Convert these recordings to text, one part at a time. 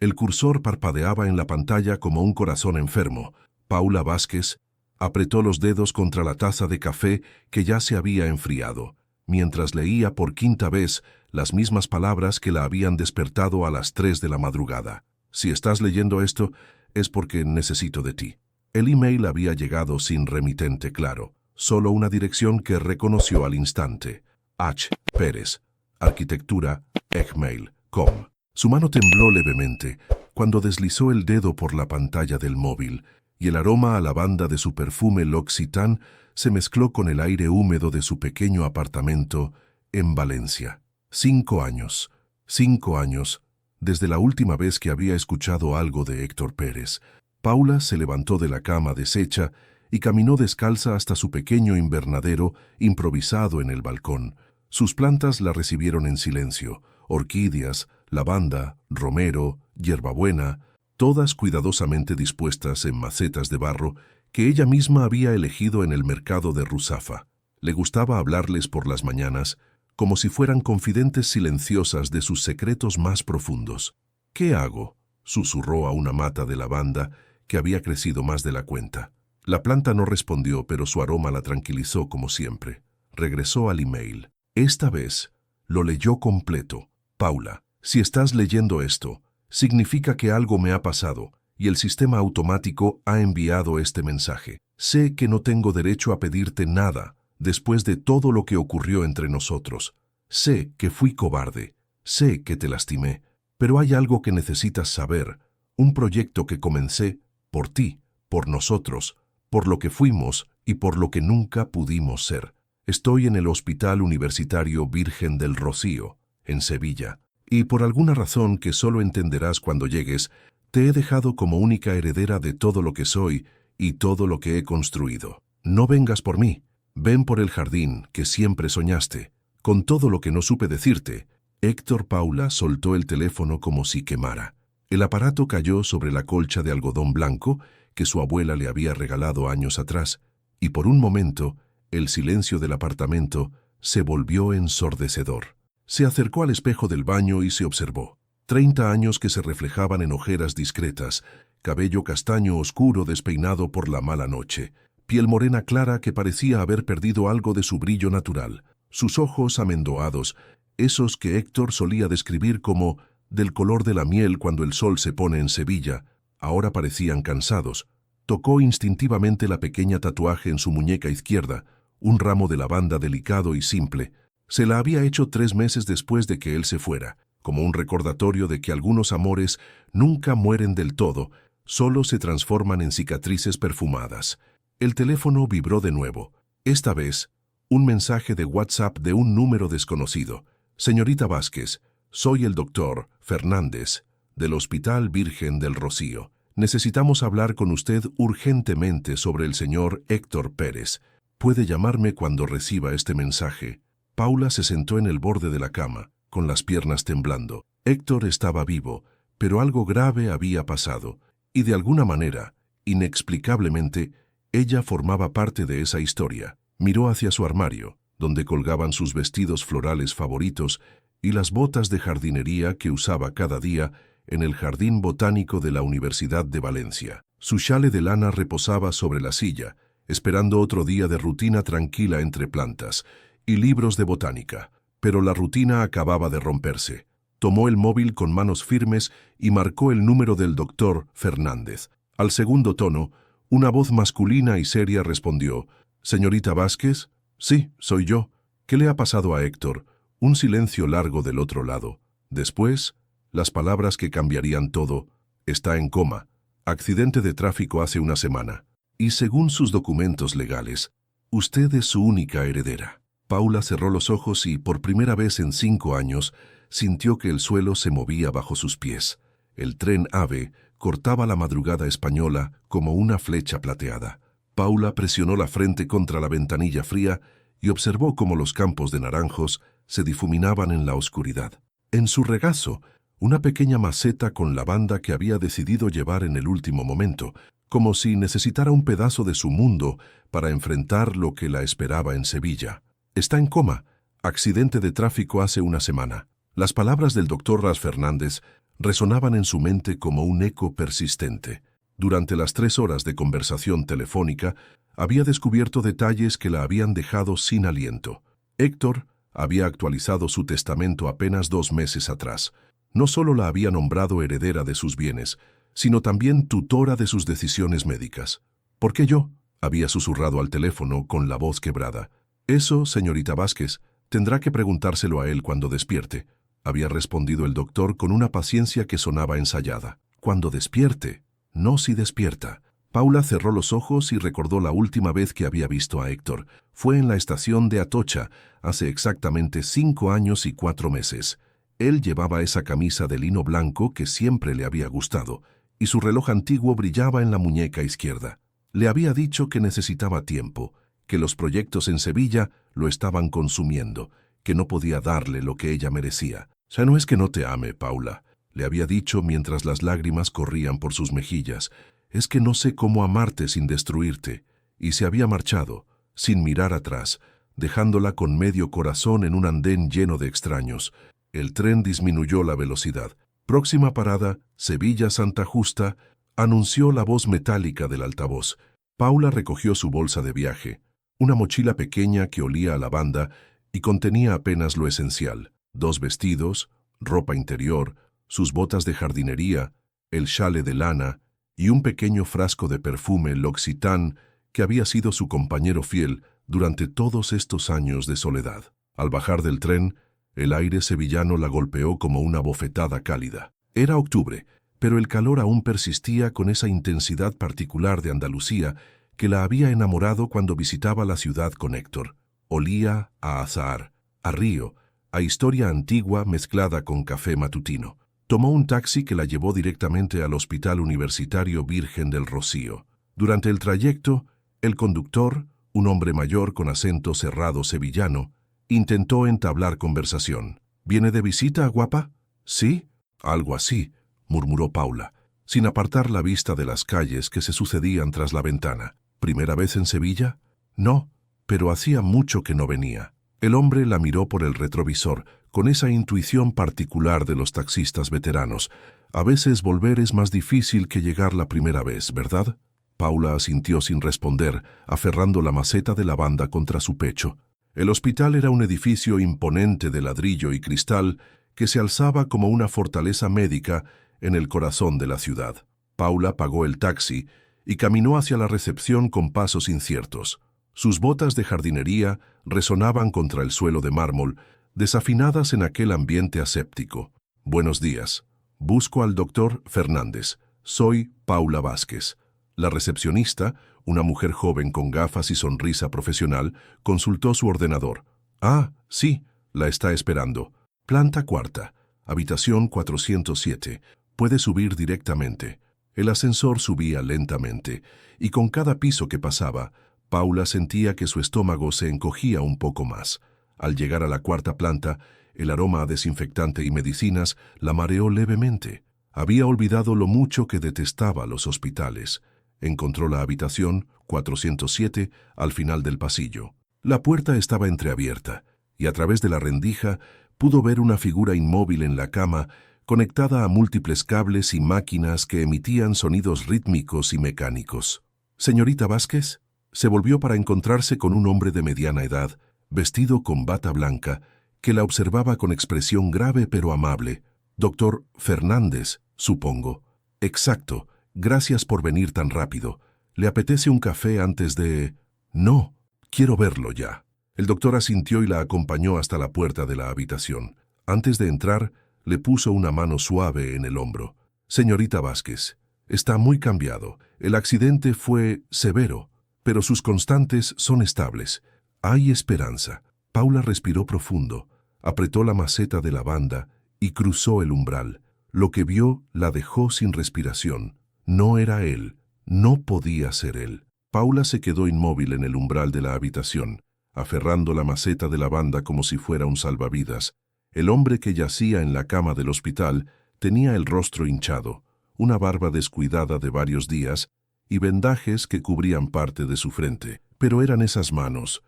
El cursor parpadeaba en la pantalla como un corazón enfermo. Paula Vázquez apretó los dedos contra la taza de café que ya se había enfriado, mientras leía por quinta vez las mismas palabras que la habían despertado a las 3 de la madrugada. Si estás leyendo esto, es porque necesito de ti. El email había llegado sin remitente claro, solo una dirección que reconoció al instante. H. Pérez, arquitectura, gmail.com. Su mano tembló levemente cuando deslizó el dedo por la pantalla del móvil, y el aroma a lavanda de su perfume L'Occitane se mezcló con el aire húmedo de su pequeño apartamento en Valencia. 5 años, 5 años, desde la última vez que había escuchado algo de Héctor Pérez. Paula se levantó de la cama deshecha y caminó descalza hasta su pequeño invernadero improvisado en el balcón. Sus plantas la recibieron en silencio: orquídeas, lavanda, romero, hierbabuena, todas cuidadosamente dispuestas en macetas de barro que ella misma había elegido en el mercado de Ruzafa. Le gustaba hablarles por las mañanas, como si fueran confidentes silenciosas de sus secretos más profundos. «¿Qué hago?», susurró a una mata de lavanda que había crecido más de la cuenta. La planta no respondió, pero su aroma la tranquilizó como siempre. Regresó al email. Esta vez lo leyó completo. «Paula, si estás leyendo esto, significa que algo me ha pasado y el sistema automático ha enviado este mensaje. Sé que no tengo derecho a pedirte nada después de todo lo que ocurrió entre nosotros. Sé que fui cobarde, sé que te lastimé, pero hay algo que necesitas saber, un proyecto que comencé por ti, por nosotros, por lo que fuimos y por lo que nunca pudimos ser. Estoy en el Hospital Universitario Virgen del Rocío, en Sevilla, y por alguna razón que solo entenderás cuando llegues, te he dejado como única heredera de todo lo que soy y todo lo que he construido. No vengas por mí, ven por el jardín que siempre soñaste. Con todo lo que no supe decirte». Héctor. Paula soltó el teléfono como si quemara. El aparato cayó sobre la colcha de algodón blanco que su abuela le había regalado años atrás, y por un momento el silencio del apartamento se volvió ensordecedor. Se acercó al espejo del baño y se observó. 30 años que se reflejaban en ojeras discretas, cabello castaño oscuro despeinado por la mala noche, piel morena clara que parecía haber perdido algo de su brillo natural, sus ojos amendoados, esos que Héctor solía describir como del color de la miel cuando el sol se pone en Sevilla, ahora parecían cansados. Tocó instintivamente la pequeña tatuaje en su muñeca izquierda, un ramo de lavanda delicado y simple. Se la había hecho 3 meses después de que él se fuera, como un recordatorio de que algunos amores nunca mueren del todo, solo se transforman en cicatrices perfumadas. El teléfono vibró de nuevo. Esta vez, un mensaje de WhatsApp de un número desconocido. «Señorita Vázquez, soy el doctor Fernández, del Hospital Virgen del Rocío. Necesitamos hablar con usted urgentemente sobre el señor Héctor Pérez. Puede llamarme cuando reciba este mensaje». Paula se sentó en el borde de la cama, con las piernas temblando. Héctor estaba vivo, pero algo grave había pasado, y de alguna manera, inexplicablemente, ella formaba parte de esa historia. Miró hacia su armario, donde colgaban sus vestidos florales favoritos y las botas de jardinería que usaba cada día en el Jardín Botánico de la Universidad de Valencia. Su chale de lana reposaba sobre la silla, esperando otro día de rutina tranquila entre plantas y libros de botánica. Pero la rutina acababa de romperse. Tomó el móvil con manos firmes y marcó el número del doctor Fernández. Al segundo tono, una voz masculina y seria respondió: «¿Señorita Vázquez?» «Sí, soy yo». «¿Qué le ha pasado a Héctor?». Un silencio largo del otro lado. Después, las palabras que cambiarían todo: «Está en coma. Accidente de tráfico hace una semana. Y según sus documentos legales, usted es su única heredera». Paula cerró los ojos y, por primera vez en 5 años, sintió que el suelo se movía bajo sus pies. El tren AVE cortaba la madrugada española como una flecha plateada. Paula presionó la frente contra la ventanilla fría y observó cómo los campos de naranjos se difuminaban en la oscuridad. En su regazo, una pequeña maceta con lavanda que había decidido llevar en el último momento, como si necesitara un pedazo de su mundo para enfrentar lo que la esperaba en Sevilla. «Está en coma. Accidente de tráfico hace una semana». Las palabras del doctor Ras Fernández resonaban en su mente como un eco persistente. Durante las 3 horas de conversación telefónica, había descubierto detalles que la habían dejado sin aliento. Héctor había actualizado su testamento apenas 2 meses atrás. No solo la había nombrado heredera de sus bienes, sino también tutora de sus decisiones médicas. ¿Por qué yo?, había susurrado al teléfono con la voz quebrada. Eso, señorita Vázquez, tendrá que preguntárselo a él cuando despierte, había respondido el doctor con una paciencia que sonaba ensayada. Cuando despierte, no si despierta. Paula cerró los ojos y recordó la última vez que había visto a Héctor. Fue en la estación de Atocha, hace exactamente 5 años y 4 meses. Él llevaba esa camisa de lino blanco que siempre le había gustado, y su reloj antiguo brillaba en la muñeca izquierda. Le había dicho que necesitaba tiempo, que los proyectos en Sevilla lo estaban consumiendo, que no podía darle lo que ella merecía. Ya no es que no te ame, Paula, le había dicho mientras las lágrimas corrían por sus mejillas. Es que no sé cómo amarte sin destruirte. Y se había marchado, sin mirar atrás, dejándola con medio corazón en un andén lleno de extraños. El tren disminuyó la velocidad. Próxima parada, Sevilla-Santa Justa, anunció la voz metálica del altavoz. Paula recogió su bolsa de viaje, una mochila pequeña que olía a lavanda y contenía apenas lo esencial: 2 vestidos, ropa interior, sus botas de jardinería, el chale de lana y un pequeño frasco de perfume L'Occitane que había sido su compañero fiel durante todos estos años de soledad. Al bajar del tren, el aire sevillano la golpeó como una bofetada cálida. Era octubre, pero el calor aún persistía con esa intensidad particular de Andalucía que la había enamorado cuando visitaba la ciudad con Héctor. Olía a azahar, a río, a historia antigua mezclada con café matutino. Tomó un taxi que la llevó directamente al Hospital Universitario Virgen del Rocío. Durante el trayecto, el conductor, un hombre mayor con acento cerrado sevillano, intentó entablar conversación. ¿Viene de visita, guapa? ¿Sí? Algo así, murmuró Paula, sin apartar la vista de las calles que se sucedían tras la ventana. ¿Primera vez en Sevilla? No, pero hacía mucho que no venía. El hombre la miró por el retrovisor, con esa intuición particular de los taxistas veteranos. A veces volver es más difícil que llegar la primera vez, ¿verdad? Paula asintió sin responder, aferrando la maceta de lavanda contra su pecho. El hospital era un edificio imponente de ladrillo y cristal que se alzaba como una fortaleza médica en el corazón de la ciudad. Paula pagó el taxi y caminó hacia la recepción con pasos inciertos. Sus botas de jardinería resonaban contra el suelo de mármol, desafinadas en aquel ambiente aséptico. Buenos días. Busco al doctor Fernández. Soy Paula Vázquez. La recepcionista, una mujer joven con gafas y sonrisa profesional, consultó su ordenador. Ah, sí, la está esperando. Planta 4, habitación 407. Puede subir directamente. El ascensor subía lentamente, y con cada piso que pasaba, Paula sentía que su estómago se encogía un poco más. Al llegar a la 4ª planta, el aroma a desinfectante y medicinas la mareó levemente. Había olvidado lo mucho que detestaba los hospitales. Encontró la habitación 407 al final del pasillo. La puerta estaba entreabierta, y a través de la rendija pudo ver una figura inmóvil en la cama, conectada a múltiples cables y máquinas que emitían sonidos rítmicos y mecánicos. «Señorita Vázquez», se volvió para encontrarse con un hombre de mediana edad, vestido con bata blanca, que la observaba con expresión grave pero amable. «Doctor Fernández, supongo». «Exacto. Gracias por venir tan rápido. ¿Le apetece un café antes de...?» «No, quiero verlo ya». El doctor asintió y la acompañó hasta la puerta de la habitación. Antes de entrar, le puso una mano suave en el hombro. «Señorita Vázquez, está muy cambiado. El accidente fue severo, pero sus constantes son estables. Hay esperanza». Paula respiró profundo, apretó la maceta de lavanda y cruzó el umbral. Lo que vio la dejó sin respiración. No era él, no podía ser él. Paula se quedó inmóvil en el umbral de la habitación, aferrando la maceta de lavanda como si fuera un salvavidas. El hombre que yacía en la cama del hospital tenía el rostro hinchado, una barba descuidada de varios días y vendajes que cubrían parte de su frente. Pero eran esas manos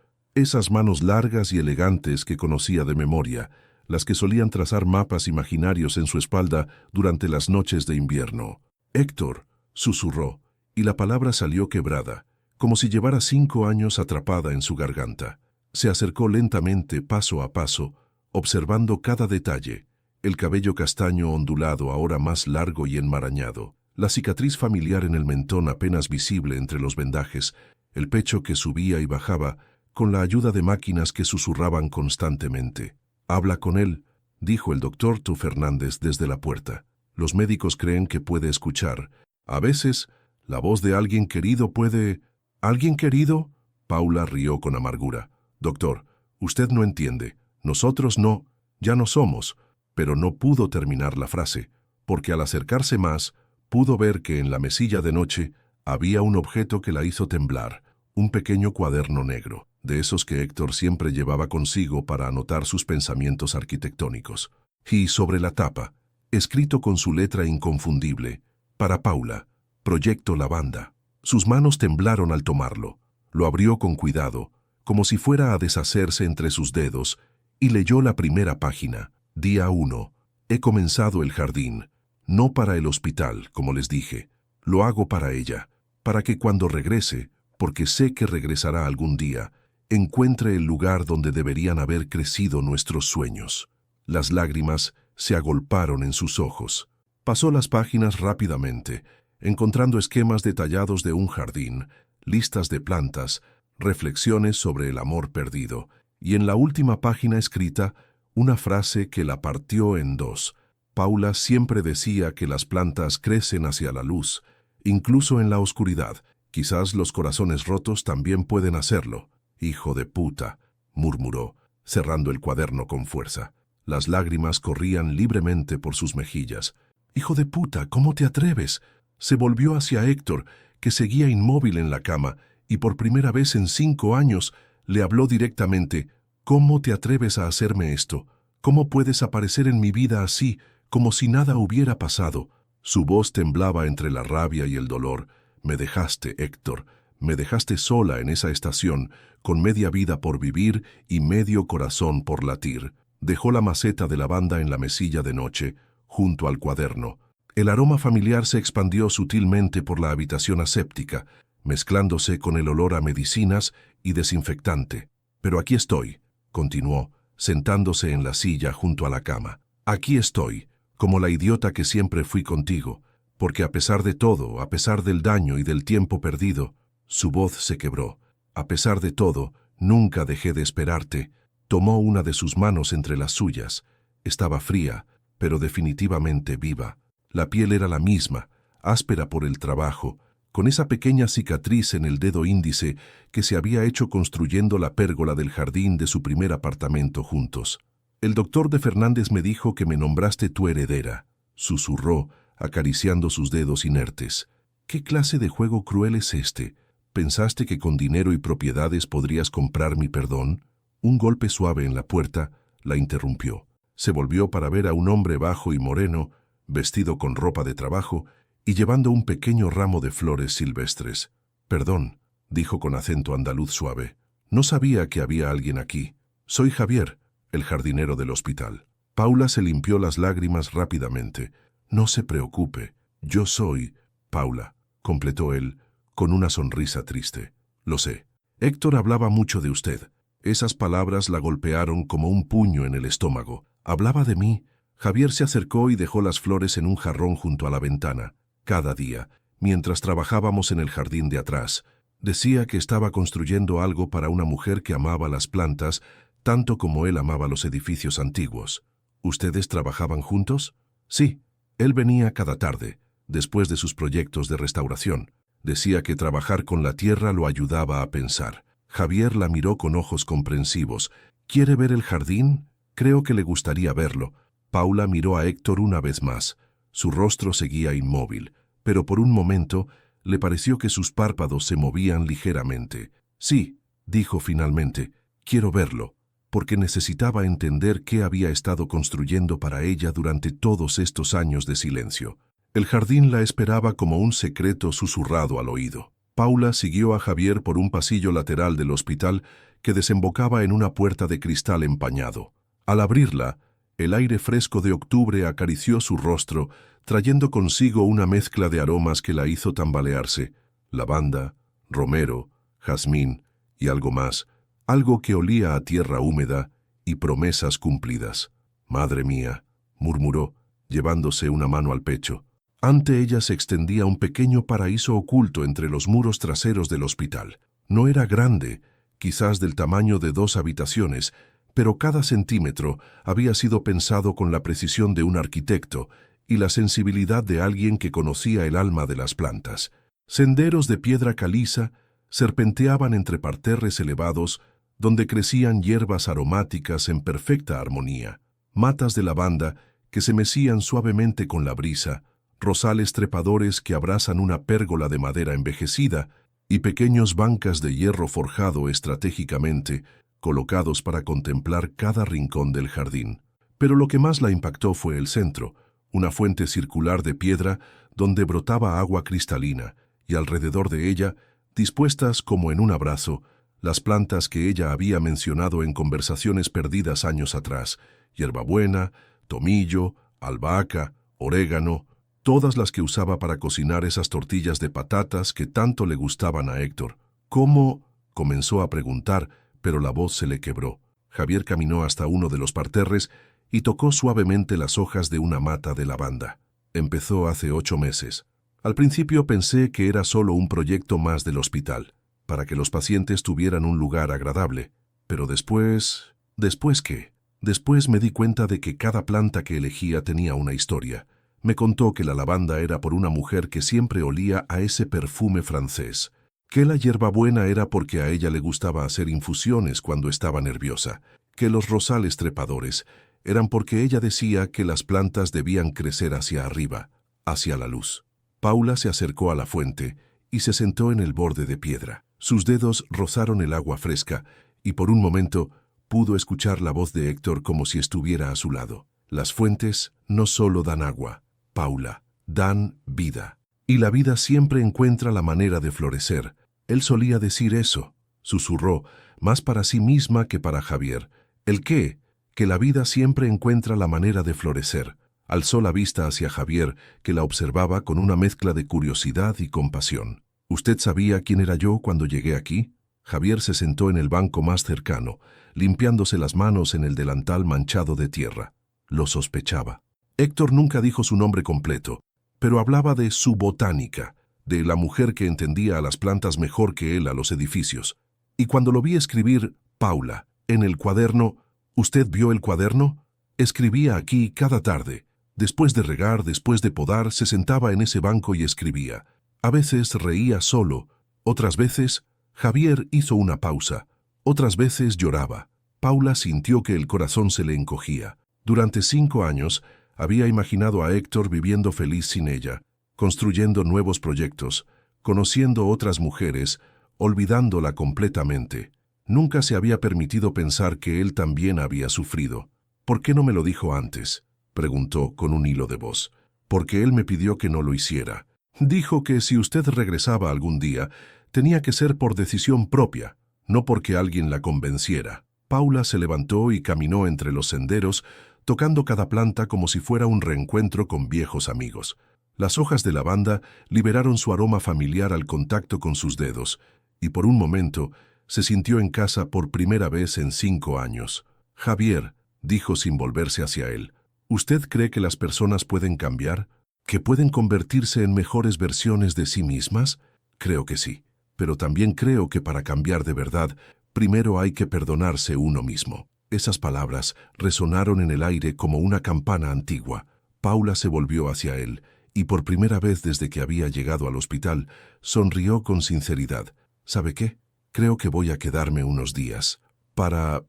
largas y elegantes que conocía de memoria, las que solían trazar mapas imaginarios en su espalda durante las noches de invierno. «Héctor», susurró, y la palabra salió quebrada, como si llevara 5 años atrapada en su garganta. Se acercó lentamente, paso a paso, observando cada detalle: el cabello castaño ondulado ahora más largo y enmarañado, la cicatriz familiar en el mentón apenas visible entre los vendajes, el pecho que subía y bajaba con la ayuda de máquinas que susurraban constantemente. «Habla con él», dijo el doctor Tu Fernández desde la puerta. «Los médicos creen que puede escuchar. A veces, la voz de alguien querido puede...» «¿Alguien querido?», Paula rió con amargura. «Doctor, usted no entiende. Nosotros no, ya no somos». Pero no pudo terminar la frase, porque al acercarse más, pudo ver que en la mesilla de noche había un objeto que la hizo temblar, un pequeño cuaderno negro, de esos que Héctor siempre llevaba consigo para anotar sus pensamientos arquitectónicos. Y sobre la tapa, escrito con su letra inconfundible: «Para Paula, Proyecto Lavanda». Sus manos temblaron al tomarlo. Lo abrió con cuidado, como si fuera a deshacerse entre sus dedos, y leyó la primera página. Día 1. He comenzado el jardín, no para el hospital, como les dije. Lo hago para ella, para que cuando regrese, porque sé que regresará algún día, encuentre el lugar donde deberían haber crecido nuestros sueños. Las lágrimas se agolparon en sus ojos. Pasó las páginas rápidamente, encontrando esquemas detallados de un jardín, listas de plantas, reflexiones sobre el amor perdido, y en la última página escrita, una frase que la partió en dos. Paula siempre decía que las plantas crecen hacia la luz, incluso en la oscuridad. Quizás los corazones rotos también pueden hacerlo. «Hijo de puta», murmuró, cerrando el cuaderno con fuerza. Las lágrimas corrían libremente por sus mejillas. «Hijo de puta, ¿cómo te atreves?». Se volvió hacia Héctor, que seguía inmóvil en la cama, y por primera vez en 5 años le habló directamente. «¿Cómo te atreves a hacerme esto? ¿Cómo puedes aparecer en mi vida así, como si nada hubiera pasado?». Su voz temblaba entre la rabia y el dolor. «Me dejaste, Héctor, me dejaste sola en esa estación, con media vida por vivir y medio corazón por latir». Dejó la maceta de lavanda en la mesilla de noche, junto al cuaderno. El aroma familiar se expandió sutilmente por la habitación aséptica, mezclándose con el olor a medicinas y desinfectante. «Pero aquí estoy», continuó, sentándose en la silla junto a la cama. «Aquí estoy, como la idiota que siempre fui contigo, porque a pesar de todo, a pesar del daño y del tiempo perdido», su voz se quebró. «A pesar de todo, nunca dejé de esperarte». Tomó una de sus manos entre las suyas. Estaba fría, pero definitivamente viva. La piel era la misma, áspera por el trabajo, con esa pequeña cicatriz en el dedo índice que se había hecho construyendo la pérgola del jardín de su primer apartamento juntos. «El doctor de Fernández me dijo que me nombraste tu heredera», susurró, acariciando sus dedos inertes. «¿Qué clase de juego cruel es este? ¿Pensaste que con dinero y propiedades podrías comprar mi perdón?». Un golpe suave en la puerta la interrumpió. Se volvió para ver a un hombre bajo y moreno, vestido con ropa de trabajo y llevando un pequeño ramo de flores silvestres. «Perdón», dijo con acento andaluz suave. «No sabía que había alguien aquí. Soy Javier, el jardinero del hospital». Paula se limpió las lágrimas rápidamente. «No se preocupe, yo soy Paula», completó él, con una sonrisa triste. «Lo sé. Héctor hablaba mucho de usted». Esas palabras la golpearon como un puño en el estómago. «¿Hablaba de mí?». Javier se acercó y dejó las flores en un jarrón junto a la ventana. Cada día, mientras trabajábamos en el jardín de atrás, decía que estaba construyendo algo para una mujer que amaba las plantas tanto como él amaba los edificios antiguos. ¿Ustedes trabajaban juntos? Sí. Él venía cada tarde, después de sus proyectos de restauración. Decía que trabajar con la tierra lo ayudaba a pensar. Javier la miró con ojos comprensivos. «¿Quiere ver el jardín? Creo que le gustaría verlo». Paula miró a Héctor una vez más. Su rostro seguía inmóvil, pero por un momento le pareció que sus párpados se movían ligeramente. «Sí», dijo finalmente, «quiero verlo», porque necesitaba entender qué había estado construyendo para ella durante todos estos años de silencio. El jardín la esperaba como un secreto susurrado al oído. Paula siguió a Javier por un pasillo lateral del hospital que desembocaba en una puerta de cristal empañado. Al abrirla, El aire fresco de octubre acarició su rostro, trayendo consigo una mezcla de aromas que la hizo tambalearse: lavanda, romero, jazmín y algo más, algo que olía a tierra húmeda y promesas cumplidas. «Madre mía», murmuró, llevándose una mano al pecho. Ante ella se extendía un pequeño paraíso oculto entre los muros traseros del hospital. No era grande, quizás del tamaño de 2 habitaciones, pero cada centímetro había sido pensado con la precisión de un arquitecto y la sensibilidad de alguien que conocía el alma de las plantas. Senderos de piedra caliza serpenteaban entre parterres elevados donde crecían hierbas aromáticas en perfecta armonía, matas de lavanda que se mecían suavemente con la brisa, rosales trepadores que abrazan una pérgola de madera envejecida y pequeños bancas de hierro forjado estratégicamente, colocados para contemplar cada rincón del jardín. Pero lo que más la impactó fue el centro, una fuente circular de piedra donde brotaba agua cristalina, y alrededor de ella, dispuestas como en un abrazo, las plantas que ella había mencionado en conversaciones perdidas años atrás: hierbabuena, tomillo, albahaca, orégano, todas las que usaba para cocinar esas tortillas de patatas que tanto le gustaban a Héctor. «¿Cómo?», comenzó a preguntar, pero la voz se le quebró. Javier caminó hasta uno de los parterres y tocó suavemente las hojas de una mata de lavanda. «Empezó hace 8 meses. Al principio pensé que era solo un proyecto más del hospital, para que los pacientes tuvieran un lugar agradable. Pero después... ¿Después qué? Después me di cuenta de que cada planta que elegía tenía una historia. Me contó que la lavanda era por una mujer que siempre olía a ese perfume francés, que la hierbabuena era porque a ella le gustaba hacer infusiones cuando estaba nerviosa, que los rosales trepadores eran porque ella decía que las plantas debían crecer hacia arriba, hacia la luz». Paula se acercó a la fuente y se sentó en el borde de piedra. Sus dedos rozaron el agua fresca y por un momento pudo escuchar la voz de Héctor como si estuviera a su lado. «Las fuentes no solo dan agua, Paula, dan vida. Y la vida siempre encuentra la manera de florecer». Él solía decir eso, susurró, más para sí misma que para Javier. «¿El qué?». «Que la vida siempre encuentra la manera de florecer». Alzó la vista hacia Javier, que la observaba con una mezcla de curiosidad y compasión. «¿Usted sabía quién era yo cuando llegué aquí?». Javier se sentó en el banco más cercano, limpiándose las manos en el delantal manchado de tierra. Lo sospechaba. Héctor nunca dijo su nombre completo, pero hablaba de su botánica, de la mujer que entendía a las plantas mejor que él a los edificios. Y cuando lo vi escribir «Paula» en el cuaderno, ¿usted vio el cuaderno? Escribía aquí cada tarde. Después de regar, después de podar, se sentaba en ese banco y escribía. A veces reía solo, otras veces Javier hizo una pausa, otras veces lloraba. Paula sintió que el corazón se le encogía. Durante 5 años había imaginado a Héctor viviendo feliz sin ella, construyendo nuevos proyectos, conociendo otras mujeres, olvidándola completamente. Nunca se había permitido pensar que él también había sufrido. «¿Por qué no me lo dijo antes?», preguntó con un hilo de voz. «Porque él me pidió que no lo hiciera. Dijo que si usted regresaba algún día, tenía que ser por decisión propia, no porque alguien la convenciera». Paula se levantó y caminó entre los senderos, tocando cada planta como si fuera un reencuentro con viejos amigos. Las hojas de lavanda liberaron su aroma familiar al contacto con sus dedos, y por un momento se sintió en casa por primera vez en 5 años. «Javier», dijo sin volverse hacia él, «¿usted cree que las personas pueden cambiar? ¿Que pueden convertirse en mejores versiones de sí mismas? Creo que sí, pero también creo que para cambiar de verdad, primero hay que perdonarse uno mismo». Esas palabras resonaron en el aire como una campana antigua. Paula se volvió hacia él, y por primera vez desde que había llegado al hospital, sonrió con sinceridad. «¿Sabe qué? Creo que voy a quedarme unos días. Para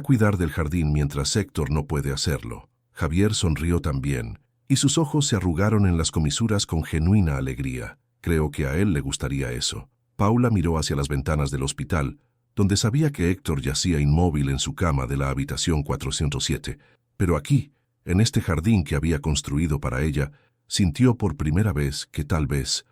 cuidar del jardín mientras Héctor no puede hacerlo». Javier sonrió también, y sus ojos se arrugaron en las comisuras con genuina alegría. Creo que a él le gustaría eso. Paula miró hacia las ventanas del hospital, donde sabía que Héctor yacía inmóvil en su cama de la habitación 407, pero aquí, en este jardín que había construido para ella, sintió por primera vez que tal vez,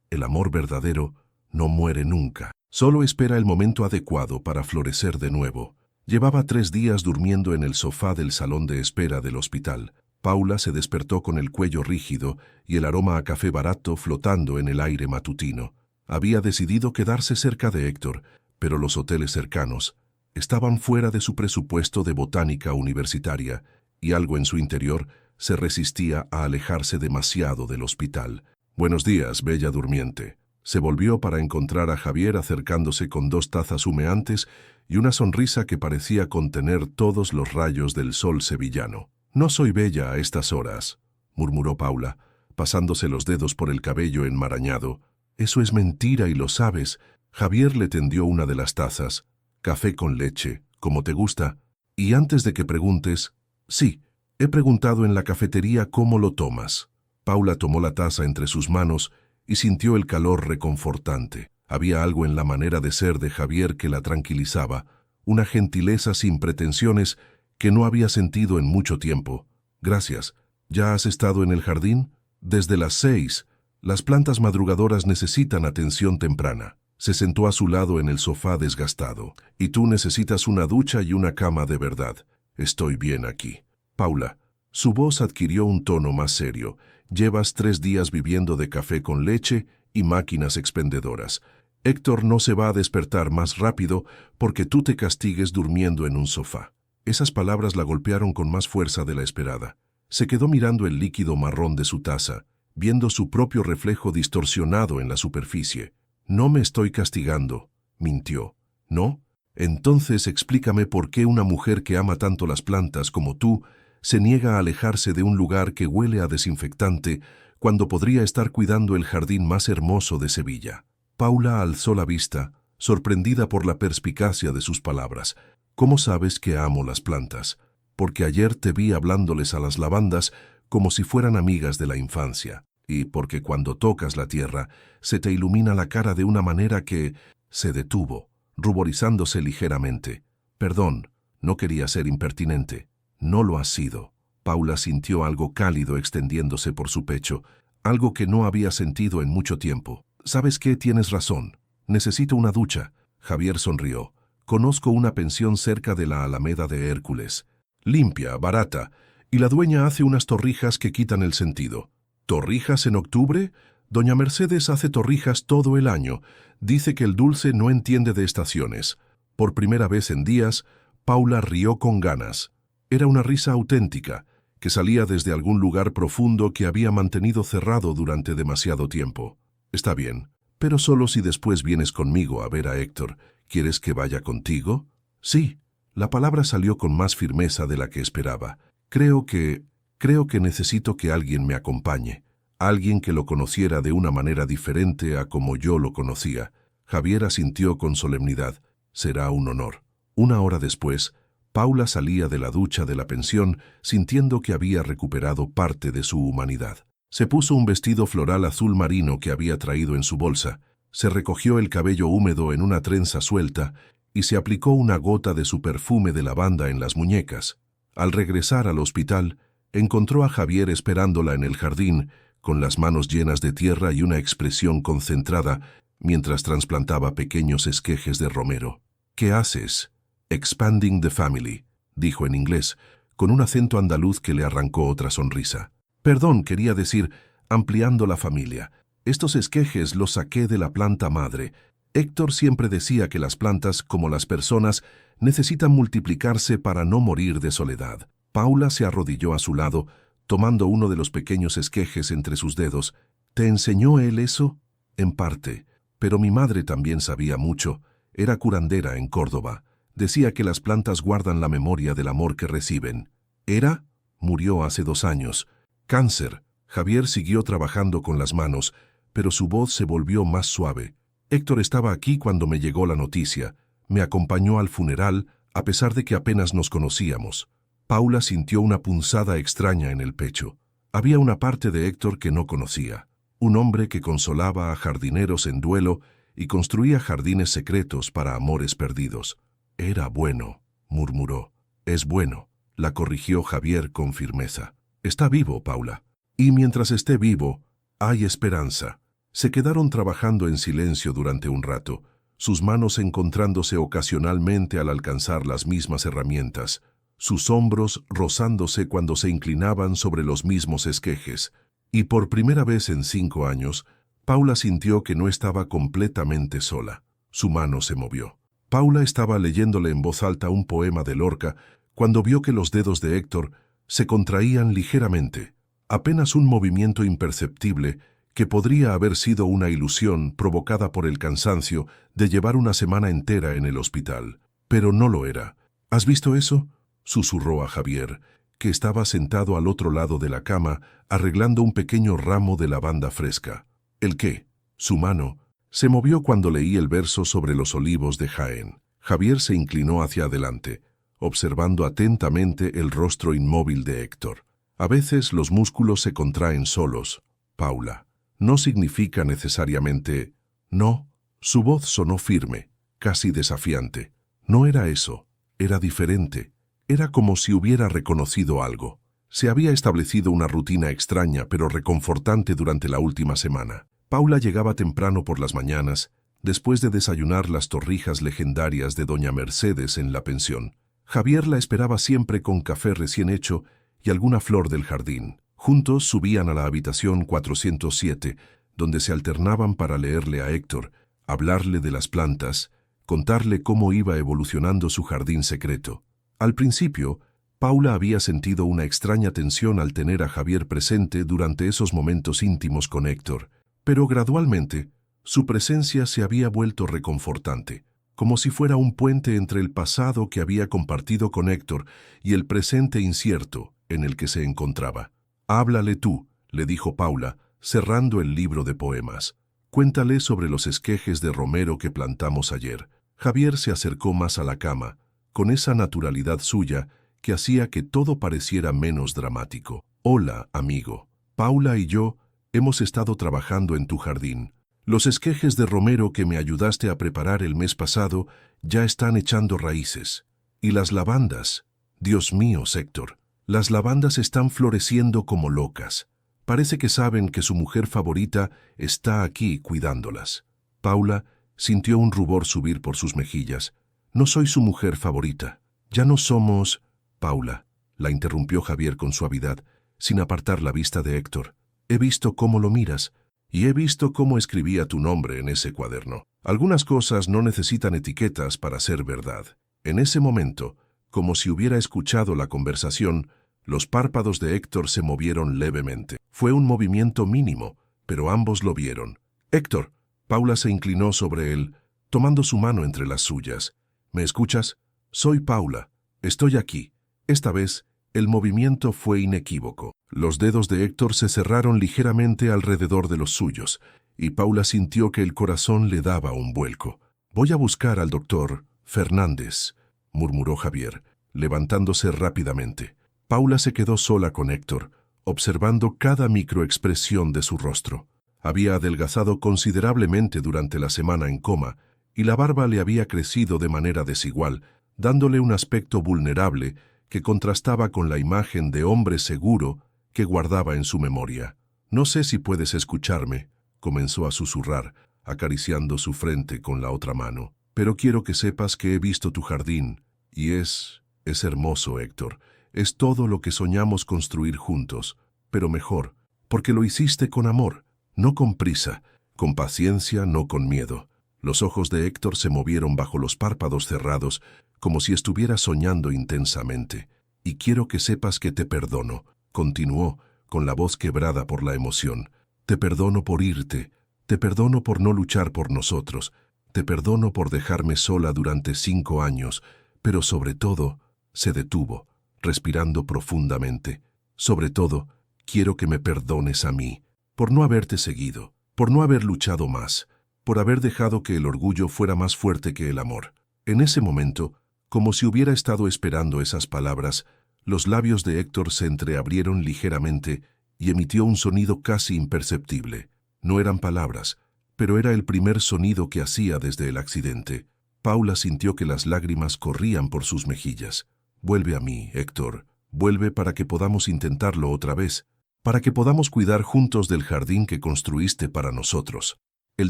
el amor verdadero no muere nunca. Solo espera el momento adecuado para florecer de nuevo. Llevaba 3 días durmiendo en el sofá del salón de espera del hospital. Paula se despertó con el cuello rígido y el aroma a café barato flotando en el aire matutino. Había decidido quedarse cerca de Héctor, pero los hoteles cercanos estaban fuera de su presupuesto de botánica universitaria y algo en su interior se resistía a alejarse demasiado del hospital. «Buenos días, bella durmiente». Se volvió para encontrar a Javier acercándose con 2 tazas humeantes y una sonrisa que parecía contener todos los rayos del sol sevillano. «No soy bella a estas horas», murmuró Paula, pasándose los dedos por el cabello enmarañado. «Eso es mentira y lo sabes». Javier le tendió una de las tazas. «Café con leche, como te gusta». «Y antes de que preguntes, sí, he preguntado en la cafetería cómo lo tomas». Paula tomó la taza entre sus manos y sintió el calor reconfortante. Había algo en la manera de ser de Javier que la tranquilizaba, una gentileza sin pretensiones que no había sentido en mucho tiempo. «Gracias. ¿Ya has estado en el jardín?» «Desde las 6. Las plantas madrugadoras necesitan atención temprana». Se sentó a su lado en el sofá desgastado. «Y tú necesitas una ducha y una cama de verdad. Estoy bien aquí». «Paula». Su voz adquirió un tono más serio. «Llevas 3 días viviendo de café con leche y máquinas expendedoras. Héctor no se va a despertar más rápido porque tú te castigues durmiendo en un sofá». Esas palabras la golpearon con más fuerza de la esperada. Se quedó mirando el líquido marrón de su taza, viendo su propio reflejo distorsionado en la superficie. «No me estoy castigando», mintió. «¿No? Entonces explícame por qué una mujer que ama tanto las plantas como tú se niega a alejarse de un lugar que huele a desinfectante cuando podría estar cuidando el jardín más hermoso de Sevilla». Paula alzó la vista, sorprendida por la perspicacia de sus palabras. «¿Cómo sabes que amo las plantas?» «Porque ayer te vi hablándoles a las lavandas como si fueran amigas de la infancia. Y porque cuando tocas la tierra se te ilumina la cara de una manera que...». Se detuvo, ruborizándose ligeramente. «Perdón, no quería ser impertinente». «No lo has sido». Paula sintió algo cálido extendiéndose por su pecho, algo que no había sentido en mucho tiempo. «¿Sabes qué? Tienes razón. Necesito una ducha». Javier sonrió. «Conozco una pensión cerca de la Alameda de Hércules. Limpia, barata, y la dueña hace unas torrijas que quitan el sentido». «¿Torrijas en octubre? Doña Mercedes hace torrijas todo el año. Dice que el dulce no entiende de estaciones». Por primera vez en días, Paula rió con ganas. Era una risa auténtica, que salía desde algún lugar profundo que había mantenido cerrado durante demasiado tiempo. «Está bien, pero solo si después vienes conmigo a ver a Héctor. ¿Quieres que vaya contigo?» «Sí». La palabra salió con más firmeza de la que esperaba. Creo que necesito que alguien me acompañe. Alguien que lo conociera de una manera diferente a como yo lo conocía». Javier asintió con solemnidad. «Será un honor». 1 hora después, Paula salía de la ducha de la pensión sintiendo que había recuperado parte de su humanidad. Se puso un vestido floral azul marino que había traído en su bolsa, se recogió el cabello húmedo en una trenza suelta y se aplicó una gota de su perfume de lavanda en las muñecas. Al regresar al hospital, encontró a Javier esperándola en el jardín, con las manos llenas de tierra y una expresión concentrada, mientras trasplantaba pequeños esquejes de romero. «¿Qué haces?» «Expanding the family», dijo en inglés, con un acento andaluz que le arrancó otra sonrisa. «Perdón, quería decir, ampliando la familia. Estos esquejes los saqué de la planta madre. Héctor siempre decía que las plantas, como las personas, necesitan multiplicarse para no morir de soledad». Paula se arrodilló a su lado, tomando uno de los pequeños esquejes entre sus dedos. «¿Te enseñó él eso?» «En parte, pero mi madre también sabía mucho. Era curandera en Córdoba. Decía que las plantas guardan la memoria del amor que reciben». «¿Era?» «Murió hace 2 años. Cáncer». Javier siguió trabajando con las manos, pero su voz se volvió más suave. «Héctor estaba aquí cuando me llegó la noticia. Me acompañó al funeral, a pesar de que apenas nos conocíamos». Paula sintió una punzada extraña en el pecho. Había una parte de Héctor que no conocía. Un hombre que consolaba a jardineros en duelo y construía jardines secretos para amores perdidos. «Era bueno», murmuró. «Es bueno», la corrigió Javier con firmeza. «Está vivo, Paula. Y mientras esté vivo, hay esperanza». Se quedaron trabajando en silencio durante un rato. sus manos encontrándose ocasionalmente al alcanzar las mismas herramientas, sus hombros rozándose cuando se inclinaban sobre los mismos esquejes, y por primera vez en 5 años, Paula sintió que no estaba completamente sola. Su mano se movió. Paula estaba leyéndole en voz alta un poema de Lorca cuando vio que los dedos de Héctor se contraían ligeramente, apenas un movimiento imperceptible que podría haber sido una ilusión provocada por el cansancio de llevar una semana entera en el hospital. Pero no lo era. ¿Has visto eso?, susurró a Javier, que estaba sentado al otro lado de la cama arreglando un pequeño ramo de lavanda fresca. ¿El qué? Su mano se movió cuando leí el verso sobre los olivos de Jaén. Javier se inclinó hacia adelante, observando atentamente el rostro inmóvil de Héctor. A veces los músculos se contraen solos, Paula. No significa necesariamente... No. Su voz sonó firme, casi desafiante. No era eso, era diferente. Era como si hubiera reconocido algo. Se había establecido una rutina extraña pero reconfortante durante la última semana. Paula llegaba temprano por las mañanas, después de desayunar las torrijas legendarias de doña Mercedes en la pensión. Javier la esperaba siempre con café recién hecho y alguna flor del jardín. Juntos subían a la habitación 407, donde se alternaban para leerle a Héctor, hablarle de las plantas, contarle cómo iba evolucionando su jardín secreto. Al principio, Paula había sentido una extraña tensión al tener a Javier presente durante esos momentos íntimos con Héctor, pero gradualmente su presencia se había vuelto reconfortante, como si fuera un puente entre el pasado que había compartido con Héctor y el presente incierto en el que se encontraba. «Háblale tú», le dijo Paula, cerrando el libro de poemas. «Cuéntale sobre los esquejes de romero que plantamos ayer». Javier se acercó más a la cama, con esa naturalidad suya que hacía que todo pareciera menos dramático. «Hola, amigo. Paula y yo hemos estado trabajando en tu jardín. Los esquejes de romero que me ayudaste a preparar el mes pasado ya están echando raíces. Y las lavandas. Dios mío, Héctor. Las lavandas están floreciendo como locas. Parece que saben que su mujer favorita está aquí cuidándolas». Paula sintió un rubor subir por sus mejillas. «No soy su mujer favorita. Ya no somos...» «Paula», la interrumpió Javier con suavidad, sin apartar la vista de Héctor. «He visto cómo lo miras, y he visto cómo escribía tu nombre en ese cuaderno. Algunas cosas no necesitan etiquetas para ser verdad». En ese momento, como si hubiera escuchado la conversación, los párpados de Héctor se movieron levemente. Fue un movimiento mínimo, pero ambos lo vieron. «Héctor», Paula se inclinó sobre él, tomando su mano entre las suyas. «¿Me escuchas? Soy Paula. Estoy aquí». Esta vez, el movimiento fue inequívoco. Los dedos de Héctor se cerraron ligeramente alrededor de los suyos, y Paula sintió que el corazón le daba un vuelco. «Voy a buscar al doctor Fernández», murmuró Javier, levantándose rápidamente. Paula se quedó sola con Héctor, observando cada microexpresión de su rostro. Había adelgazado considerablemente durante la semana en coma, y la barba le había crecido de manera desigual, dándole un aspecto vulnerable que contrastaba con la imagen de hombre seguro que guardaba en su memoria. «No sé si puedes escucharme», comenzó a susurrar, acariciando su frente con la otra mano. «Pero quiero que sepas que he visto tu jardín, y es hermoso, Héctor. Es todo lo que soñamos construir juntos, pero mejor, porque lo hiciste con amor, no con prisa, con paciencia, no con miedo». Los ojos de Héctor se movieron bajo los párpados cerrados, como si estuviera soñando intensamente. «Y quiero que sepas que te perdono», continuó, con la voz quebrada por la emoción. «Te perdono por irte, te perdono por no luchar por nosotros, te perdono por dejarme sola durante 5 años, pero sobre todo», se detuvo, respirando profundamente. «Sobre todo, quiero que me perdones a mí, por no haberte seguido, por no haber luchado más, por haber dejado que el orgullo fuera más fuerte que el amor». En ese momento, como si hubiera estado esperando esas palabras, los labios de Héctor se entreabrieron ligeramente y emitió un sonido casi imperceptible. No eran palabras, pero era el primer sonido que hacía desde el accidente. Paula sintió que las lágrimas corrían por sus mejillas. «Vuelve a mí, Héctor. Vuelve para que podamos intentarlo otra vez, para que podamos cuidar juntos del jardín que construiste para nosotros». El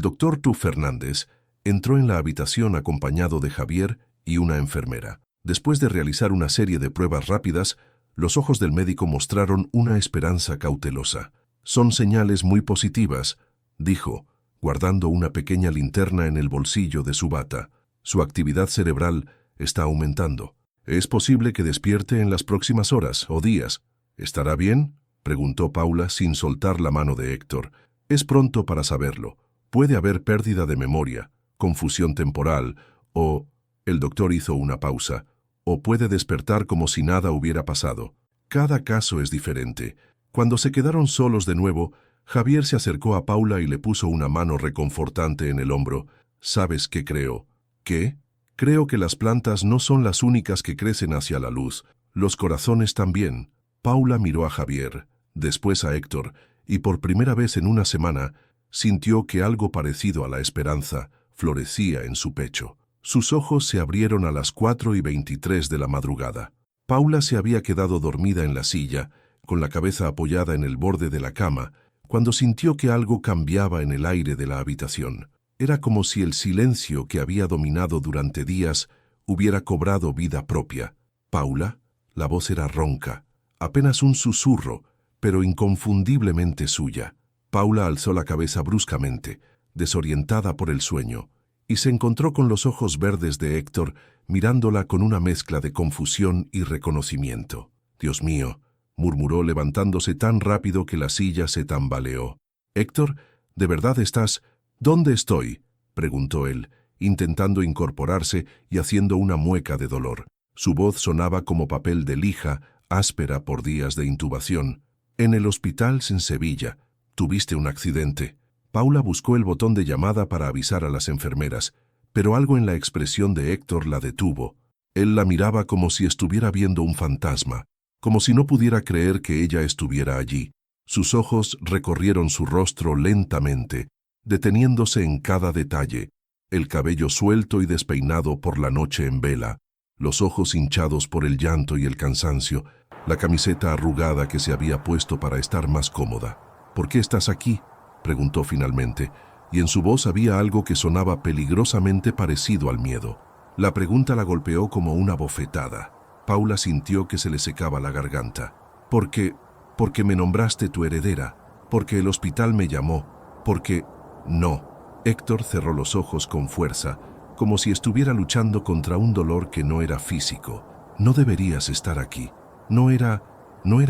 doctor Tu Fernández Entró en la habitación acompañado de Javier y una enfermera. Después de realizar una serie de pruebas rápidas, los ojos del médico mostraron una esperanza cautelosa. «Son señales muy positivas», dijo, guardando una pequeña linterna en el bolsillo de su bata. «Su actividad cerebral está aumentando. Es posible que despierte en las próximas horas o días. ¿Estará bien?», preguntó Paula sin soltar la mano de Héctor. «Es pronto para saberlo. Puede haber pérdida de memoria, confusión temporal, o...» El doctor hizo una pausa. «O puede despertar como si nada hubiera pasado. Cada caso es diferente». Cuando se quedaron solos de nuevo, Javier se acercó a Paula y le puso una mano reconfortante en el hombro. «¿Sabes qué creo?» «¿Qué?» «Creo que las plantas no son las únicas que crecen hacia la luz. Los corazones también». Paula miró a Javier, después a Héctor, y por primera vez en una semana sintió que algo parecido a la esperanza florecía en su pecho. Sus ojos se abrieron a las 4:23 de la madrugada. Paula se había quedado dormida en la silla, con la cabeza apoyada en el borde de la cama, cuando sintió que algo cambiaba en el aire de la habitación. Era como si el silencio que había dominado durante días hubiera cobrado vida propia. «Paula», la voz era ronca, apenas un susurro, pero inconfundiblemente suya. Paula alzó la cabeza bruscamente, desorientada por el sueño, y se encontró con los ojos verdes de Héctor, mirándola con una mezcla de confusión y reconocimiento. «Dios mío», murmuró levantándose tan rápido que la silla se tambaleó. «Héctor, ¿de verdad estás...?» «¿Dónde estoy?», preguntó él, intentando incorporarse y haciendo una mueca de dolor. Su voz sonaba como papel de lija, áspera por días de intubación. «En el hospital en Sevilla. Tuviste un accidente». Paula buscó el botón de llamada para avisar a las enfermeras, pero algo en la expresión de Héctor la detuvo. Él la miraba como si estuviera viendo un fantasma, como si no pudiera creer que ella estuviera allí. Sus ojos recorrieron su rostro lentamente, deteniéndose en cada detalle, el cabello suelto y despeinado por la noche en vela, los ojos hinchados por el llanto y el cansancio, la camiseta arrugada que se había puesto para estar más cómoda. «¿Por qué estás aquí?», preguntó finalmente, y en su voz había algo que sonaba peligrosamente parecido al miedo. La pregunta la golpeó como una bofetada. Paula sintió que se le secaba la garganta. «Porque me nombraste tu heredera, porque el hospital me llamó, porque...» «No». Héctor cerró los ojos con fuerza, como si estuviera luchando contra un dolor que no era físico. «No deberías estar aquí. No era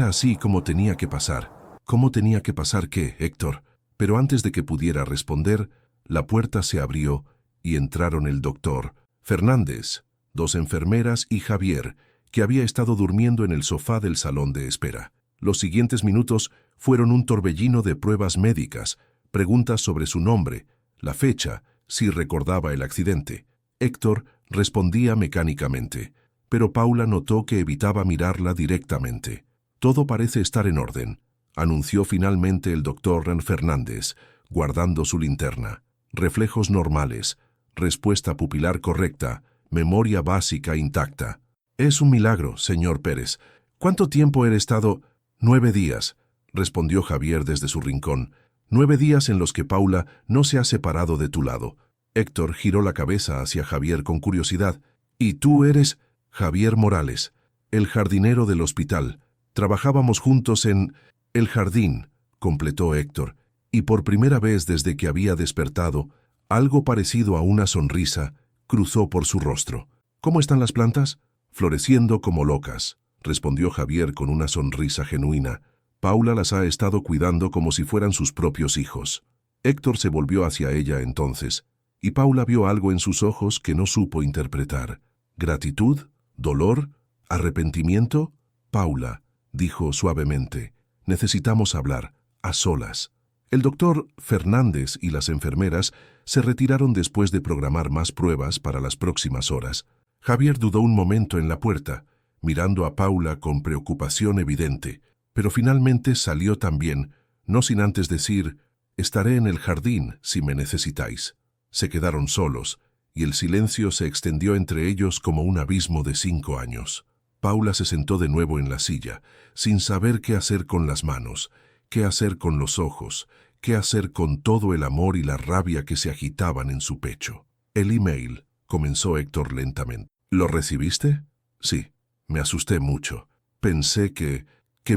así como tenía que pasar». «¿Cómo tenía que pasar qué, Héctor?». Pero antes de que pudiera responder, la puerta se abrió y entraron el doctor, Fernández, 2 enfermeras y Javier, que había estado durmiendo en el sofá del salón de espera. Los siguientes minutos fueron un torbellino de pruebas médicas, preguntas sobre su nombre, la fecha, si recordaba el accidente. Héctor respondía mecánicamente, pero Paula notó que evitaba mirarla directamente. «Todo parece estar en orden», anunció finalmente el doctor Fernández, guardando su linterna. «Reflejos normales, respuesta pupilar correcta, memoria básica intacta». «Es un milagro, señor Pérez. ¿Cuánto tiempo he estado...?» «9 días», respondió Javier desde su rincón. «9 días en los que Paula no se ha separado de tu lado». Héctor giró la cabeza hacia Javier con curiosidad. «¿Y tú eres...?» «Javier Morales, el jardinero del hospital. Trabajábamos juntos en... el jardín», completó Héctor, y por primera vez desde que había despertado, algo parecido a una sonrisa cruzó por su rostro. «¿Cómo están las plantas?» «Floreciendo como locas», respondió Javier con una sonrisa genuina. «Paula las ha estado cuidando como si fueran sus propios hijos». Héctor se volvió hacia ella entonces, y Paula vio algo en sus ojos que no supo interpretar. «¿Gratitud? ¿Dolor? ¿Arrepentimiento?» «Paula», dijo suavemente, «necesitamos hablar, a solas». El doctor Fernández y las enfermeras se retiraron después de programar más pruebas para las próximas horas. Javier dudó un momento en la puerta, mirando a Paula con preocupación evidente, pero finalmente salió también, no sin antes decir: «Estaré en el jardín si me necesitáis». Se quedaron solos, y el silencio se extendió entre ellos como un abismo de 5 años. Paula se sentó de nuevo en la silla, sin saber qué hacer con las manos, qué hacer con los ojos, qué hacer con todo el amor y la rabia que se agitaban en su pecho. El email, comenzó Héctor lentamente. ¿Lo recibiste? Sí. Me asusté mucho. Pensé que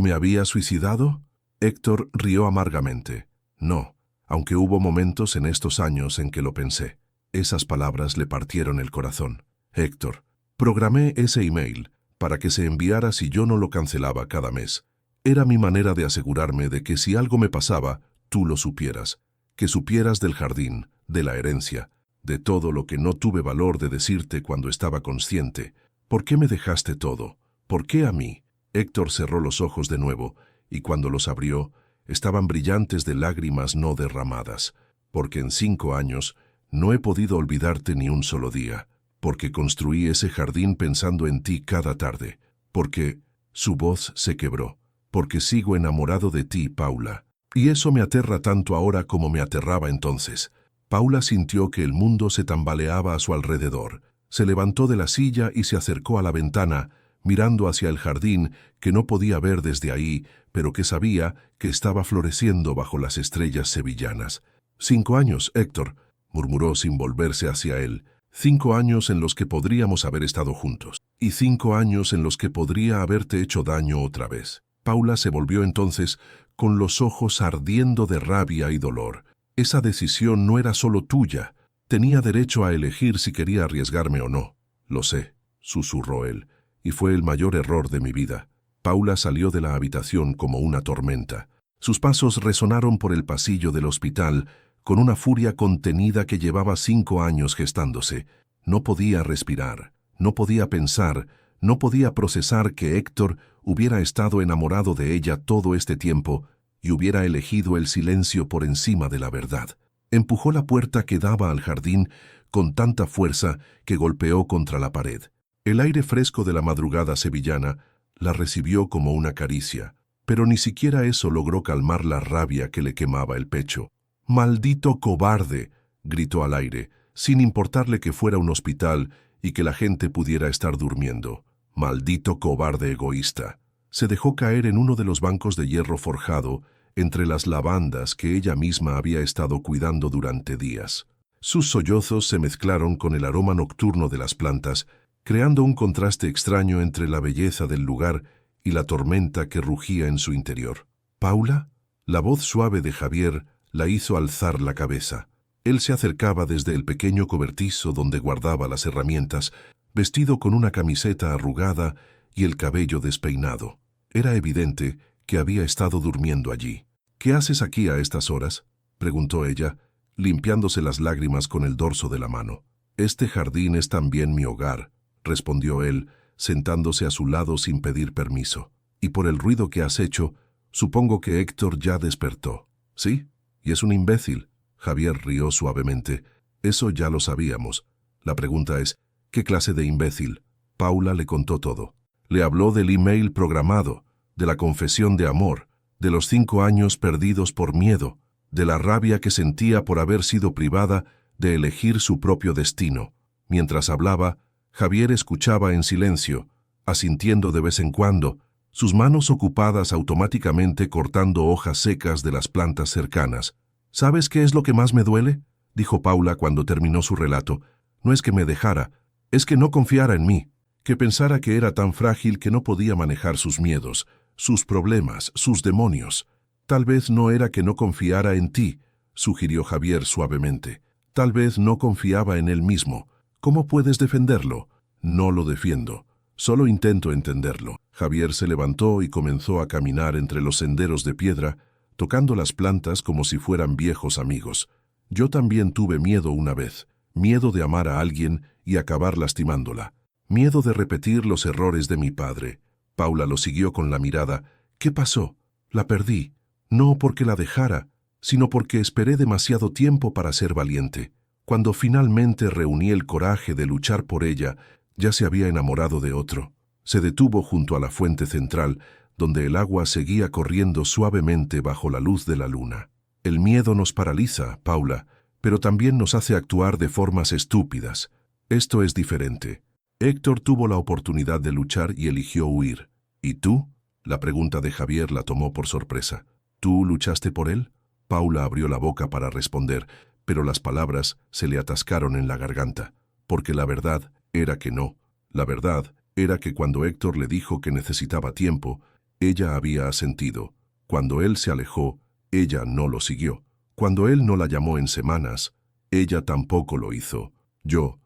me había suicidado. Héctor rió amargamente. No, aunque hubo momentos en estos años en que lo pensé. Esas palabras le partieron el corazón. Héctor, programé ese email para que se enviara si yo no lo cancelaba cada mes. Era mi manera de asegurarme de que si algo me pasaba, tú lo supieras. Que supieras del jardín, de la herencia, de todo lo que no tuve valor de decirte cuando estaba consciente. ¿Por qué me dejaste todo? ¿Por qué a mí? Héctor cerró los ojos de nuevo, y cuando los abrió, estaban brillantes de lágrimas no derramadas. Porque en 5 años no he podido olvidarte ni un solo día. Porque construí ese jardín pensando en ti cada tarde. Porque su voz se quebró. Porque sigo enamorado de ti, Paula. Y eso me aterra tanto ahora como me aterraba entonces. Paula sintió que el mundo se tambaleaba a su alrededor. Se levantó de la silla y se acercó a la ventana, mirando hacia el jardín que no podía ver desde ahí, pero que sabía que estaba floreciendo bajo las estrellas sevillanas. 5 años, Héctor, murmuró sin volverse hacia él. 5 años en los que podríamos haber estado juntos. Y 5 años en los que podría haberte hecho daño otra vez. Paula se volvió entonces con los ojos ardiendo de rabia y dolor. Esa decisión no era solo tuya. Tenía derecho a elegir si quería arriesgarme o no. Lo sé, susurró él, y fue el mayor error de mi vida. Paula salió de la habitación como una tormenta. Sus pasos resonaron por el pasillo del hospital con una furia contenida que llevaba 5 años gestándose. No podía respirar, no podía pensar, no podía procesar que Héctor hubiera estado enamorado de ella todo este tiempo y hubiera elegido el silencio por encima de la verdad. Empujó la puerta que daba al jardín con tanta fuerza que golpeó contra la pared. El aire fresco de la madrugada sevillana la recibió como una caricia, pero ni siquiera eso logró calmar la rabia que le quemaba el pecho. «¡Maldito cobarde!», gritó al aire, sin importarle que fuera un hospital y que la gente pudiera estar durmiendo. «¡Maldito cobarde egoísta!». Se dejó caer en uno de los bancos de hierro forjado entre las lavandas que ella misma había estado cuidando durante días. Sus sollozos se mezclaron con el aroma nocturno de las plantas, creando un contraste extraño entre la belleza del lugar y la tormenta que rugía en su interior. «¿Paula?». La voz suave de Javier la hizo alzar la cabeza. Él se acercaba desde el pequeño cobertizo donde guardaba las herramientas, vestido con una camiseta arrugada y el cabello despeinado. Era evidente que había estado durmiendo allí. «¿Qué haces aquí a estas horas?», preguntó ella, limpiándose las lágrimas con el dorso de la mano. «Este jardín es también mi hogar», respondió él, sentándose a su lado sin pedir permiso. «Y por el ruido que has hecho, supongo que Héctor ya despertó». «Sí, y es un imbécil». Javier rió suavemente. «Eso ya lo sabíamos. La pregunta es, ¿qué clase de imbécil?». Paula le contó todo. Le habló del email programado, de la confesión de amor, de los 5 años perdidos por miedo, de la rabia que sentía por haber sido privada de elegir su propio destino. Mientras hablaba, Javier escuchaba en silencio, asintiendo de vez en cuando, sus manos ocupadas automáticamente cortando hojas secas de las plantas cercanas. «¿Sabes qué es lo que más me duele?», dijo Paula cuando terminó su relato. «No es que me dejara, es que no confiara en mí, que pensara que era tan frágil que no podía manejar sus miedos, sus problemas, sus demonios. Tal vez no era que no confiara en ti», sugirió Javier suavemente. «Tal vez no confiaba en él mismo. ¿Cómo puedes defenderlo?». «No lo defiendo. Solo intento entenderlo». Javier se levantó y comenzó a caminar entre los senderos de piedra, tocando las plantas como si fueran viejos amigos. «Yo también tuve miedo una vez. Miedo de amar a alguien y acabar lastimándola. Miedo de repetir los errores de mi padre». Paula lo siguió con la mirada. «¿Qué pasó?». «La perdí. No porque la dejara, sino porque esperé demasiado tiempo para ser valiente. Cuando finalmente reuní el coraje de luchar por ella, ya se había enamorado de otro». Se detuvo junto a la fuente central, donde el agua seguía corriendo suavemente bajo la luz de la luna. «El miedo nos paraliza, Paula, pero también nos hace actuar de formas estúpidas. Esto es diferente. Héctor tuvo la oportunidad de luchar y eligió huir. ¿Y tú?». La pregunta de Javier la tomó por sorpresa. «¿Tú luchaste por él?». Paula abrió la boca para responder, pero las palabras se le atascaron en la garganta, porque la verdad era que no. La verdad era que cuando Héctor le dijo que necesitaba tiempo, ella había asentido. Cuando él se alejó, ella no lo siguió. Cuando él no la llamó en semanas, ella tampoco lo hizo. Yo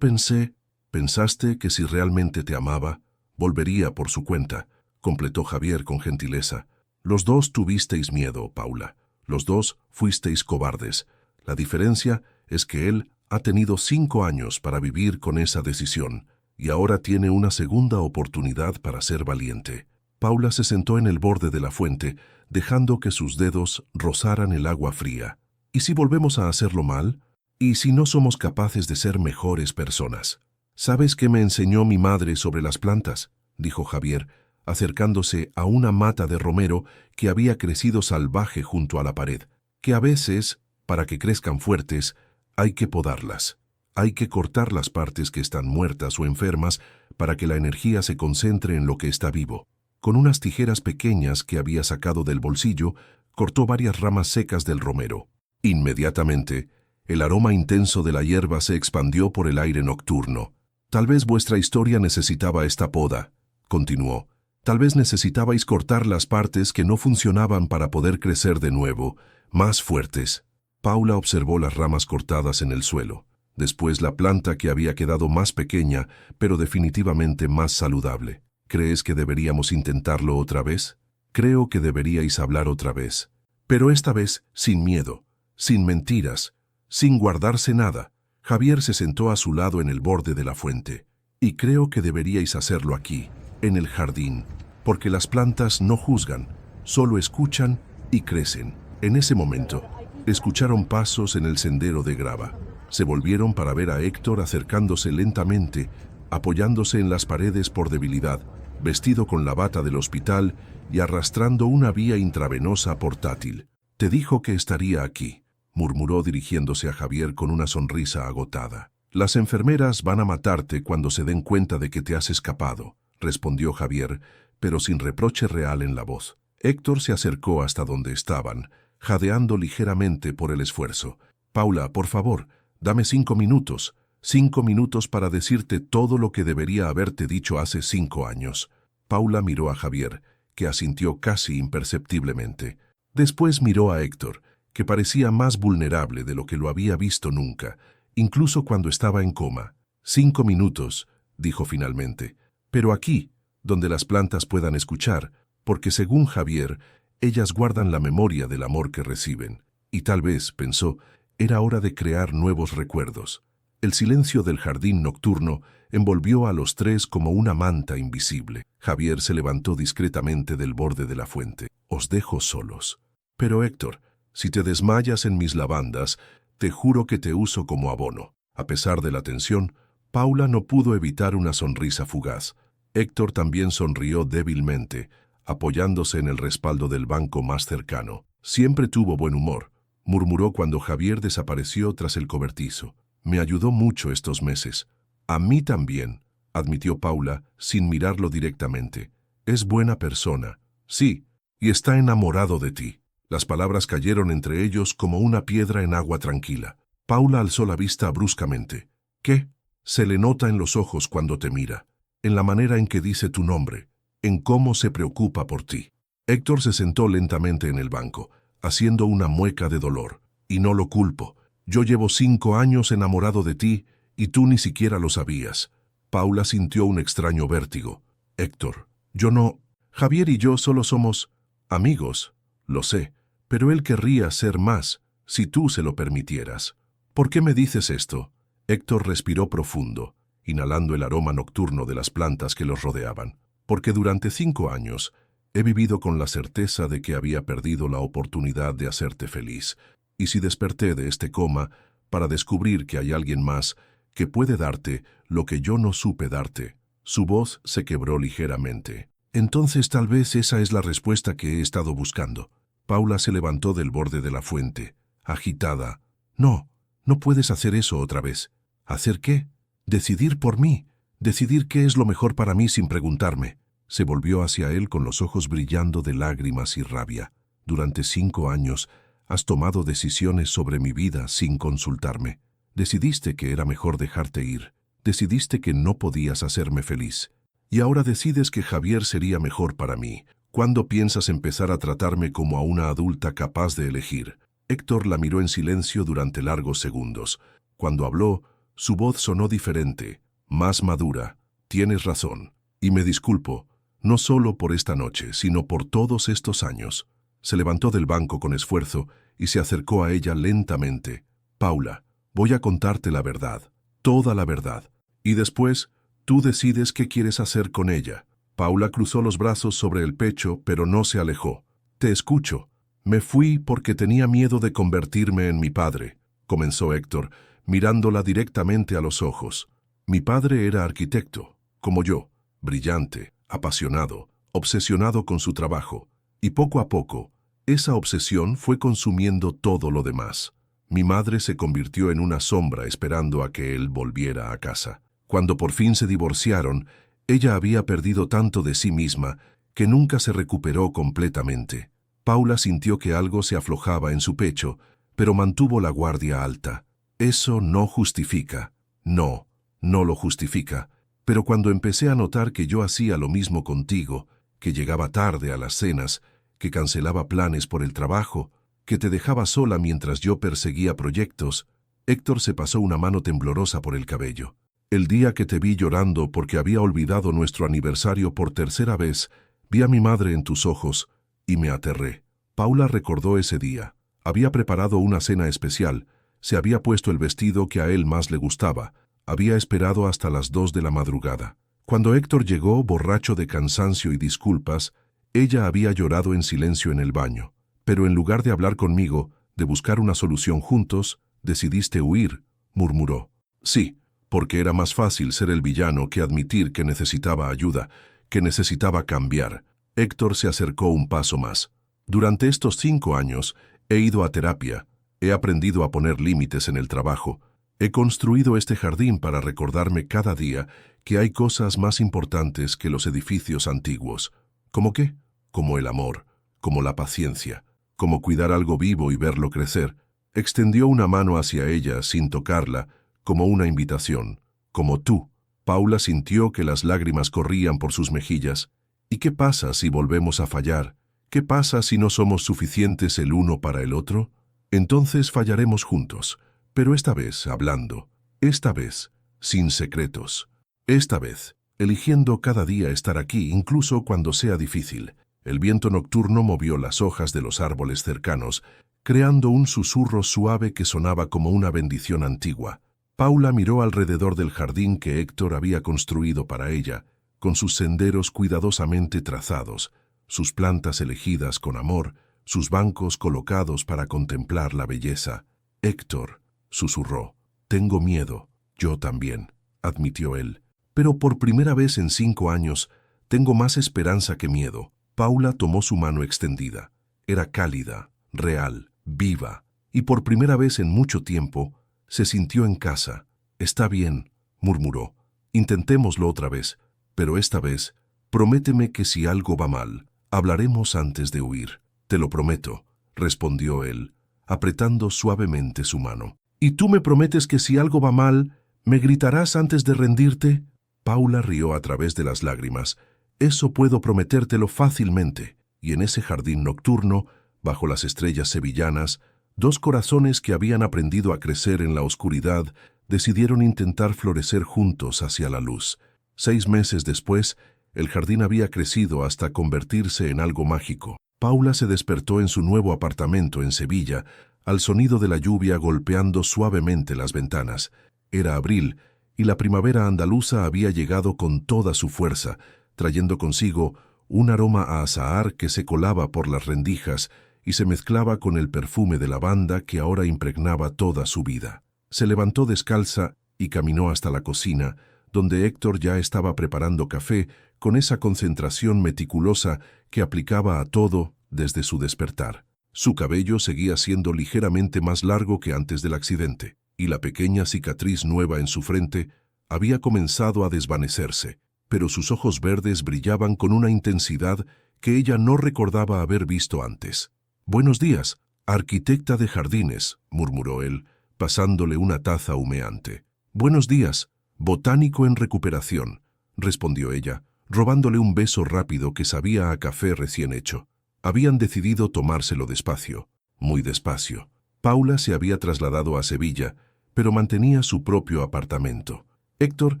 pensaste que si realmente te amaba, volvería por su cuenta, completó Javier con gentileza. Los dos tuvisteis miedo, Paula. Los dos fuisteis cobardes. La diferencia es que él ha tenido 5 años para vivir con esa decisión y ahora tiene una segunda oportunidad para ser valiente. Paula se sentó en el borde de la fuente, dejando que sus dedos rozaran el agua fría. ¿Y si volvemos a hacerlo mal? ¿Y si no somos capaces de ser mejores personas? ¿Sabes qué me enseñó mi madre sobre las plantas?, dijo Javier, acercándose a una mata de romero que había crecido salvaje junto a la pared, que a veces, para que crezcan fuertes, hay que podarlas. Hay que cortar las partes que están muertas o enfermas para que la energía se concentre en lo que está vivo. Con unas tijeras pequeñas que había sacado del bolsillo, cortó varias ramas secas del romero. Inmediatamente, el aroma intenso de la hierba se expandió por el aire nocturno. Tal vez vuestra historia necesitaba esta poda, continuó. Tal vez necesitabais cortar las partes que no funcionaban para poder crecer de nuevo, más fuertes. Paula observó las ramas cortadas en el suelo. Después la planta que había quedado más pequeña, pero definitivamente más saludable. ¿Crees que deberíamos intentarlo otra vez? Creo que deberíais hablar otra vez. Pero esta vez sin miedo, sin mentiras, sin guardarse nada. Javier se sentó a su lado en el borde de la fuente. Y creo que deberíais hacerlo aquí, en el jardín, porque las plantas no juzgan, solo escuchan y crecen. En ese momento, escucharon pasos en el sendero de grava. Se volvieron para ver a Héctor acercándose lentamente, apoyándose en las paredes por debilidad, vestido con la bata del hospital y arrastrando una vía intravenosa portátil. «Te dijo que estaría aquí», murmuró dirigiéndose a Javier con una sonrisa agotada. «Las enfermeras van a matarte cuando se den cuenta de que te has escapado», respondió Javier, pero sin reproche real en la voz. Héctor se acercó hasta donde estaban, jadeando ligeramente por el esfuerzo. «Paula, por favor, dame 5 minutos. 5 minutos para decirte todo lo que debería haberte dicho hace 5 años». Paula miró a Javier, que asintió casi imperceptiblemente. Después miró a Héctor, que parecía más vulnerable de lo que lo había visto nunca, incluso cuando estaba en coma. 5 minutos, dijo finalmente, pero aquí, donde las plantas puedan escuchar, porque según Javier, ellas guardan la memoria del amor que reciben. Y tal vez, pensó, era hora de crear nuevos recuerdos. El silencio del jardín nocturno envolvió a los tres como una manta invisible. Javier se levantó discretamente del borde de la fuente. «Os dejo solos. Pero Héctor, si te desmayas en mis lavandas, te juro que te uso como abono». A pesar de la tensión, Paula no pudo evitar una sonrisa fugaz. Héctor también sonrió débilmente, apoyándose en el respaldo del banco más cercano. «Siempre tuvo buen humor», murmuró cuando Javier desapareció tras el cobertizo. «Me ayudó mucho estos meses». «A mí también», admitió Paula, sin mirarlo directamente. «Es buena persona». «Sí, y está enamorado de ti». Las palabras cayeron entre ellos como una piedra en agua tranquila. Paula alzó la vista bruscamente. «¿Qué?» «Se le nota en los ojos cuando te mira, en la manera en que dice tu nombre, en cómo se preocupa por ti». Héctor se sentó lentamente en el banco, haciendo una mueca de dolor. «Y no lo culpo. Yo llevo 5 años enamorado de ti y tú ni siquiera lo sabías». Paula sintió un extraño vértigo. «Héctor, yo no... Javier y yo solo somos amigos, lo sé, pero él querría ser más, si tú se lo permitieras». «¿Por qué me dices esto?» Héctor respiró profundo, inhalando el aroma nocturno de las plantas que los rodeaban. «Porque durante 5 años he vivido con la certeza de que había perdido la oportunidad de hacerte feliz. Y si desperté de este coma para descubrir que hay alguien más que puede darte lo que yo no supe darte». Su voz se quebró ligeramente. «Entonces tal vez esa es la respuesta que he estado buscando». Paula se levantó del borde de la fuente, agitada. «No, no puedes hacer eso otra vez». «¿Hacer qué?» «Decidir por mí. Decidir qué es lo mejor para mí sin preguntarme». Se volvió hacia él con los ojos brillando de lágrimas y rabia. «Durante 5 años Has tomado decisiones sobre mi vida sin consultarme. Decidiste que era mejor dejarte ir. Decidiste que no podías hacerme feliz. Y ahora decides que Javier sería mejor para mí. ¿Cuándo piensas empezar a tratarme como a una adulta capaz de elegir? Héctor la miró en silencio durante largos segundos. Cuando habló, su voz sonó diferente, más madura. Tienes razón. Y me disculpo, no solo por esta noche, sino por todos estos años. Se levantó del banco con esfuerzo y se acercó a ella lentamente. Paula, voy a contarte la verdad, toda la verdad. Y después, tú decides qué quieres hacer con ella. Paula cruzó los brazos sobre el pecho, pero no se alejó. Te escucho. Me fui porque tenía miedo de convertirme en mi padre, comenzó Héctor, mirándola directamente a los ojos. Mi padre era arquitecto, como yo, brillante, apasionado, obsesionado con su trabajo. Y poco a poco, esa obsesión fue consumiendo todo lo demás. Mi madre se convirtió en una sombra esperando a que él volviera a casa. Cuando por fin se divorciaron, ella había perdido tanto de sí misma que nunca se recuperó completamente. Paula sintió que algo se aflojaba en su pecho, pero mantuvo la guardia alta. Eso no justifica. No, no lo justifica. Pero cuando empecé a notar que yo hacía lo mismo contigo, que llegaba tarde a las cenas, que cancelaba planes por el trabajo, que te dejaba sola mientras yo perseguía proyectos, Héctor se pasó una mano temblorosa por el cabello. El día que te vi llorando porque había olvidado nuestro aniversario por tercera vez, vi a mi madre en tus ojos y me aterré. Paula recordó ese día. Había preparado una cena especial, se había puesto el vestido que a él más le gustaba, había esperado hasta las 2 de la madrugada. Cuando Héctor llegó, borracho de cansancio y disculpas, ella había llorado en silencio en el baño. Pero en lugar de hablar conmigo, de buscar una solución juntos, decidiste huir, murmuró. Sí, porque era más fácil ser el villano que admitir que necesitaba ayuda, que necesitaba cambiar. Héctor se acercó un paso más. Durante estos 5 años, he ido a terapia, he aprendido a poner límites en el trabajo, he construido este jardín para recordarme cada día que hay cosas más importantes que los edificios antiguos. ¿Cómo qué? Como el amor, como la paciencia, como cuidar algo vivo y verlo crecer. Extendió una mano hacia ella sin tocarla, como una invitación, como tú. Paula sintió que las lágrimas corrían por sus mejillas. ¿Y qué pasa si volvemos a fallar? ¿Qué pasa si no somos suficientes el uno para el otro? Entonces fallaremos juntos, pero esta vez hablando, esta vez sin secretos, esta vez eligiendo cada día estar aquí incluso cuando sea difícil. El viento nocturno movió las hojas de los árboles cercanos, creando un susurro suave que sonaba como una bendición antigua. Paula miró alrededor del jardín que Héctor había construido para ella, con sus senderos cuidadosamente trazados, sus plantas elegidas con amor, sus bancos colocados para contemplar la belleza. Héctor, susurró. Tengo miedo. Yo también, admitió él. Pero por primera vez en 5 años, tengo más esperanza que miedo. Paula tomó su mano extendida. Era cálida, real, viva, y por primera vez en mucho tiempo, se sintió en casa. Está bien, murmuró. Intentémoslo otra vez, pero esta vez, prométeme que si algo va mal, hablaremos antes de huir. Te lo prometo, respondió él, apretando suavemente su mano. ¿Y tú me prometes que si algo va mal, me gritarás antes de rendirte? Paula rió a través de las lágrimas. Eso puedo prometértelo fácilmente. Y en ese jardín nocturno, bajo las estrellas sevillanas, 2 corazones que habían aprendido a crecer en la oscuridad decidieron intentar florecer juntos hacia la luz. 6 meses después, el jardín había crecido hasta convertirse en algo mágico. Paula se despertó en su nuevo apartamento en Sevilla, al sonido de la lluvia golpeando suavemente las ventanas. Era abril, y la primavera andaluza había llegado con toda su fuerza, trayendo consigo un aroma a azahar que se colaba por las rendijas y se mezclaba con el perfume de lavanda que ahora impregnaba toda su vida. Se levantó descalza y caminó hasta la cocina, donde Héctor ya estaba preparando café con esa concentración meticulosa que aplicaba a todo desde su despertar. Su cabello seguía siendo ligeramente más largo que antes del accidente, y la pequeña cicatriz nueva en su frente había comenzado a desvanecerse, pero sus ojos verdes brillaban con una intensidad que ella no recordaba haber visto antes. «Buenos días», Arquitecta de jardines, murmuró él, pasándole una taza humeante. Buenos días, botánico en recuperación, respondió ella, robándole un beso rápido que sabía a café recién hecho. Habían decidido tomárselo despacio, muy despacio. Paula se había trasladado a Sevilla, pero mantenía su propio apartamento. Héctor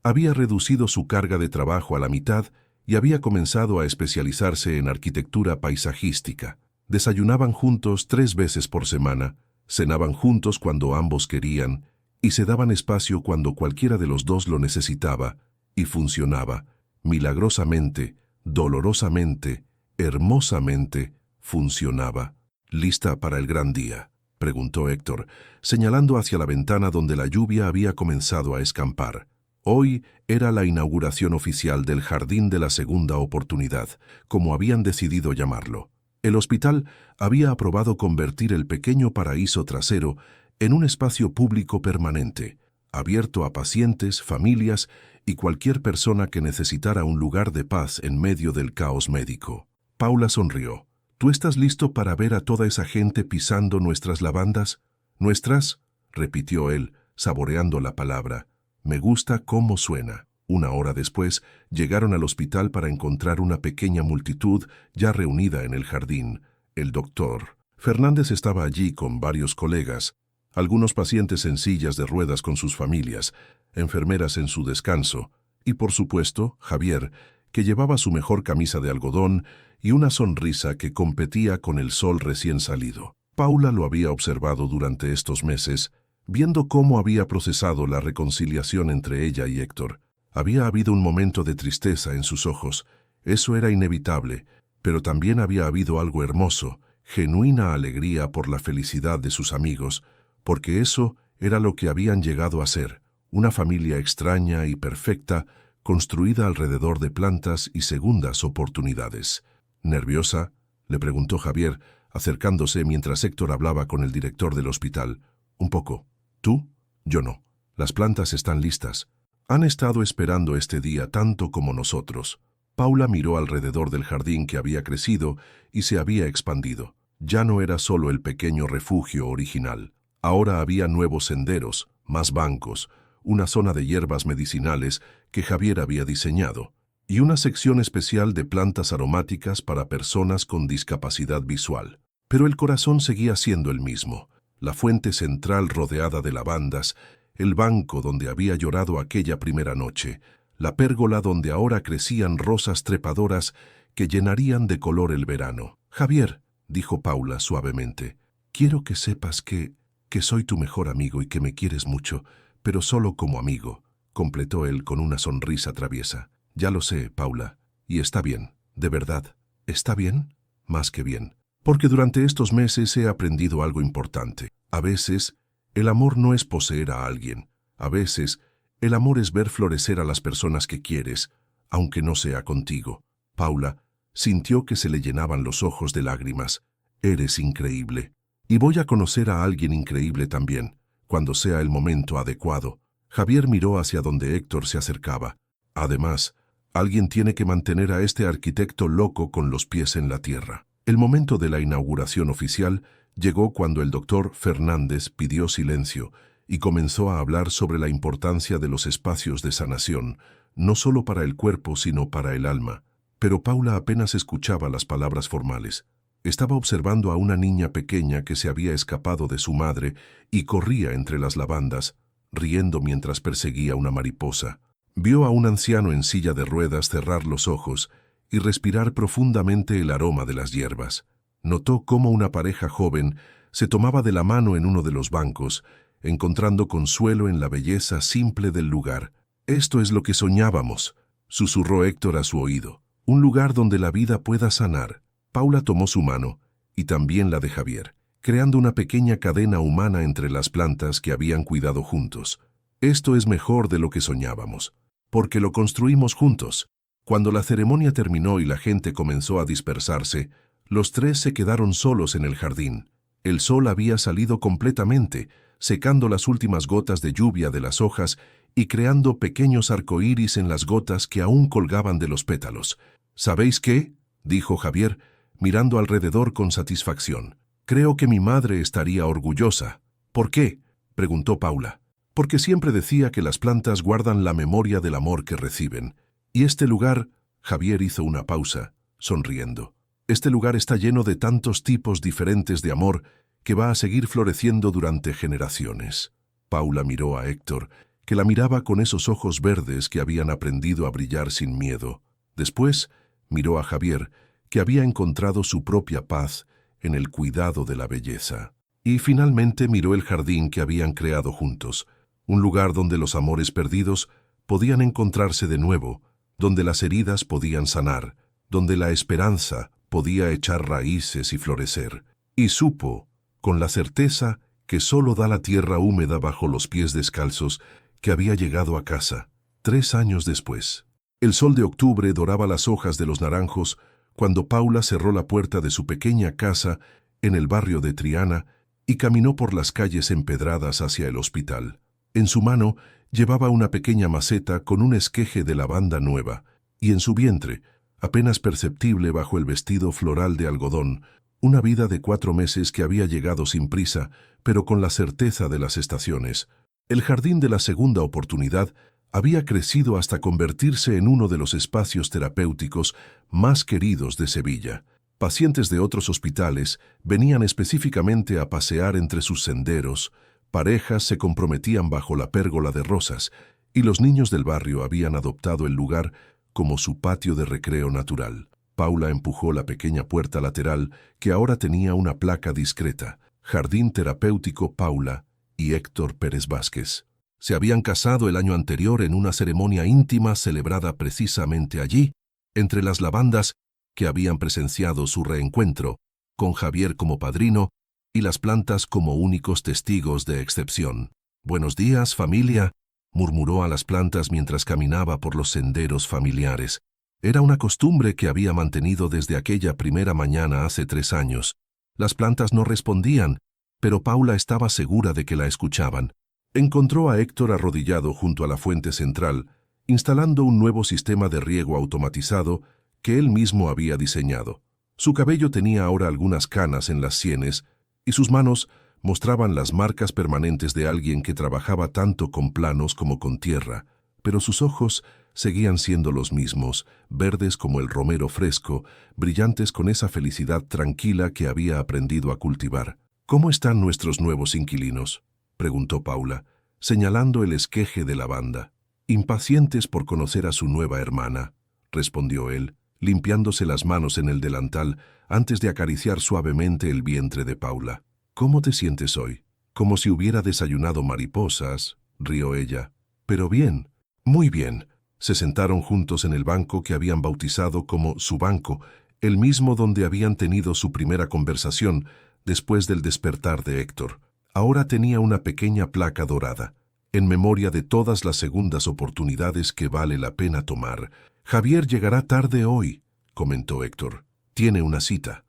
había reducido su carga de trabajo a la mitad y había comenzado a especializarse en arquitectura paisajística. Desayunaban juntos 3 veces por semana, cenaban juntos cuando ambos querían y se daban espacio cuando cualquiera de los dos lo necesitaba, y funcionaba, milagrosamente, dolorosamente, hermosamente, funcionaba. ¿Lista para el gran día?, preguntó Héctor, señalando hacia la ventana donde la lluvia había comenzado a escampar. Hoy era la inauguración oficial del Jardín de la Segunda Oportunidad, como habían decidido llamarlo. El hospital había aprobado convertir el pequeño paraíso trasero en un espacio público permanente, abierto a pacientes, familias y cualquier persona que necesitara un lugar de paz en medio del caos médico. Paula sonrió. ¿Tú estás listo para ver a toda esa gente pisando nuestras lavandas? ¿Nuestras?, repitió él, saboreando la palabra. Me gusta cómo suena. 1 hora después, llegaron al hospital para encontrar una pequeña multitud ya reunida en el jardín. El doctor Fernández estaba allí con varios colegas, algunos pacientes en sillas de ruedas con sus familias, enfermeras en su descanso, y por supuesto, Javier, que llevaba su mejor camisa de algodón y una sonrisa que competía con el sol recién salido. Paula lo había observado durante estos meses, viendo cómo había procesado la reconciliación entre ella y Héctor. Había habido un momento de tristeza en sus ojos, eso era inevitable, pero también había habido algo hermoso, genuina alegría por la felicidad de sus amigos, porque eso era lo que habían llegado a ser, una familia extraña y perfecta, construida alrededor de plantas y segundas oportunidades. ¿Nerviosa?, le preguntó Javier, acercándose mientras Héctor hablaba con el director del hospital. Un poco. ¿Tú? Yo no. Las plantas están listas. Han estado esperando este día tanto como nosotros. Paula miró alrededor del jardín que había crecido y se había expandido. Ya no era solo el pequeño refugio original. Ahora había nuevos senderos, más bancos, una zona de hierbas medicinales que Javier había diseñado, y una sección especial de plantas aromáticas para personas con discapacidad visual. Pero el corazón seguía siendo el mismo. La fuente central rodeada de lavandas, el banco donde había llorado aquella primera noche, la pérgola donde ahora crecían rosas trepadoras que llenarían de color el verano. Javier, dijo Paula suavemente, quiero que sepas que soy tu mejor amigo y que me quieres mucho, pero solo como amigo, completó él con una sonrisa traviesa. Ya lo sé, Paula, y está bien, de verdad. ¿Está bien? Más que bien. Porque durante estos meses he aprendido algo importante. A veces, el amor no es poseer a alguien. A veces, el amor es ver florecer a las personas que quieres, aunque no sea contigo. Paula sintió que se le llenaban los ojos de lágrimas. Eres increíble. Y voy a conocer a alguien increíble también, cuando sea el momento adecuado. Javier miró hacia donde Héctor se acercaba. Además, alguien tiene que mantener a este arquitecto loco con los pies en la tierra. El momento de la inauguración oficial llegó cuando el doctor Fernández pidió silencio y comenzó a hablar sobre la importancia de los espacios de sanación, no solo para el cuerpo sino para el alma. Pero Paula apenas escuchaba las palabras formales. Estaba observando a una niña pequeña que se había escapado de su madre y corría entre las lavandas, riendo mientras perseguía una mariposa. Vio a un anciano en silla de ruedas cerrar los ojos y respirar profundamente el aroma de las hierbas. Notó cómo una pareja joven se tomaba de la mano en uno de los bancos, encontrando consuelo en la belleza simple del lugar. «Esto es lo que soñábamos», susurró Héctor a su oído. «Un lugar donde la vida pueda sanar». Paula tomó su mano, y también la de Javier, creando una pequeña cadena humana entre las plantas que habían cuidado juntos. «Esto es mejor de lo que soñábamos, porque lo construimos juntos». Cuando la ceremonia terminó y la gente comenzó a dispersarse, los 3 se quedaron solos en el jardín. El sol había salido completamente, secando las últimas gotas de lluvia de las hojas y creando pequeños arcoíris en las gotas que aún colgaban de los pétalos. «¿Sabéis qué?», dijo Javier, mirando alrededor con satisfacción. Creo que mi madre estaría orgullosa. ¿Por qué?, preguntó Paula. Porque siempre decía que las plantas guardan la memoria del amor que reciben. Y este lugar, Javier hizo una pausa, sonriendo. Este lugar está lleno de tantos tipos diferentes de amor que va a seguir floreciendo durante generaciones. Paula miró a Héctor, que la miraba con esos ojos verdes que habían aprendido a brillar sin miedo. Después miró a Javier, que había encontrado su propia paz en el cuidado de la belleza. Y finalmente miró el jardín que habían creado juntos, un lugar donde los amores perdidos podían encontrarse de nuevo, donde las heridas podían sanar, donde la esperanza podía echar raíces y florecer. Y supo, con la certeza que solo da la tierra húmeda bajo los pies descalzos, que había llegado a casa, 3 años después. El sol de octubre doraba las hojas de los naranjos cuando Paula cerró la puerta de su pequeña casa en el barrio de Triana y caminó por las calles empedradas hacia el hospital. En su mano llevaba una pequeña maceta con un esqueje de lavanda nueva, y en su vientre, apenas perceptible bajo el vestido floral de algodón, una vida de 4 meses que había llegado sin prisa, pero con la certeza de las estaciones. El jardín de la segunda oportunidad había crecido hasta convertirse en uno de los espacios terapéuticos más queridos de Sevilla. Pacientes de otros hospitales venían específicamente a pasear entre sus senderos, parejas se comprometían bajo la pérgola de rosas, y los niños del barrio habían adoptado el lugar como su patio de recreo natural. Paula empujó la pequeña puerta lateral que ahora tenía una placa discreta: Jardín Terapéutico Paula y Héctor Pérez Vázquez. Se habían casado el año anterior en una ceremonia íntima celebrada precisamente allí, entre las lavandas que habían presenciado su reencuentro, con Javier como padrino y las plantas como únicos testigos de excepción. «Buenos días, familia», murmuró a las plantas mientras caminaba por los senderos familiares. Era una costumbre que había mantenido desde aquella primera mañana hace 3 años. Las plantas no respondían, pero Paula estaba segura de que la escuchaban. Encontró a Héctor arrodillado junto a la fuente central, instalando un nuevo sistema de riego automatizado que él mismo había diseñado. Su cabello tenía ahora algunas canas en las sienes y sus manos mostraban las marcas permanentes de alguien que trabajaba tanto con planos como con tierra, pero sus ojos seguían siendo los mismos, verdes como el romero fresco, brillantes con esa felicidad tranquila que había aprendido a cultivar. «¿Cómo están nuestros nuevos inquilinos?», preguntó Paula, señalando el esqueje de lavanda. «Impacientes por conocer a su nueva hermana», respondió él, limpiándose las manos en el delantal antes de acariciar suavemente el vientre de Paula. «¿Cómo te sientes hoy?». «Como si hubiera desayunado mariposas», rió ella. «Pero bien, muy bien». Se sentaron juntos en el banco que habían bautizado como su banco, el mismo donde habían tenido su primera conversación después del despertar de Héctor. Ahora tenía una pequeña placa dorada, en memoria de todas las segundas oportunidades que vale la pena tomar. «Javier llegará tarde hoy», comentó Héctor. «Tiene una cita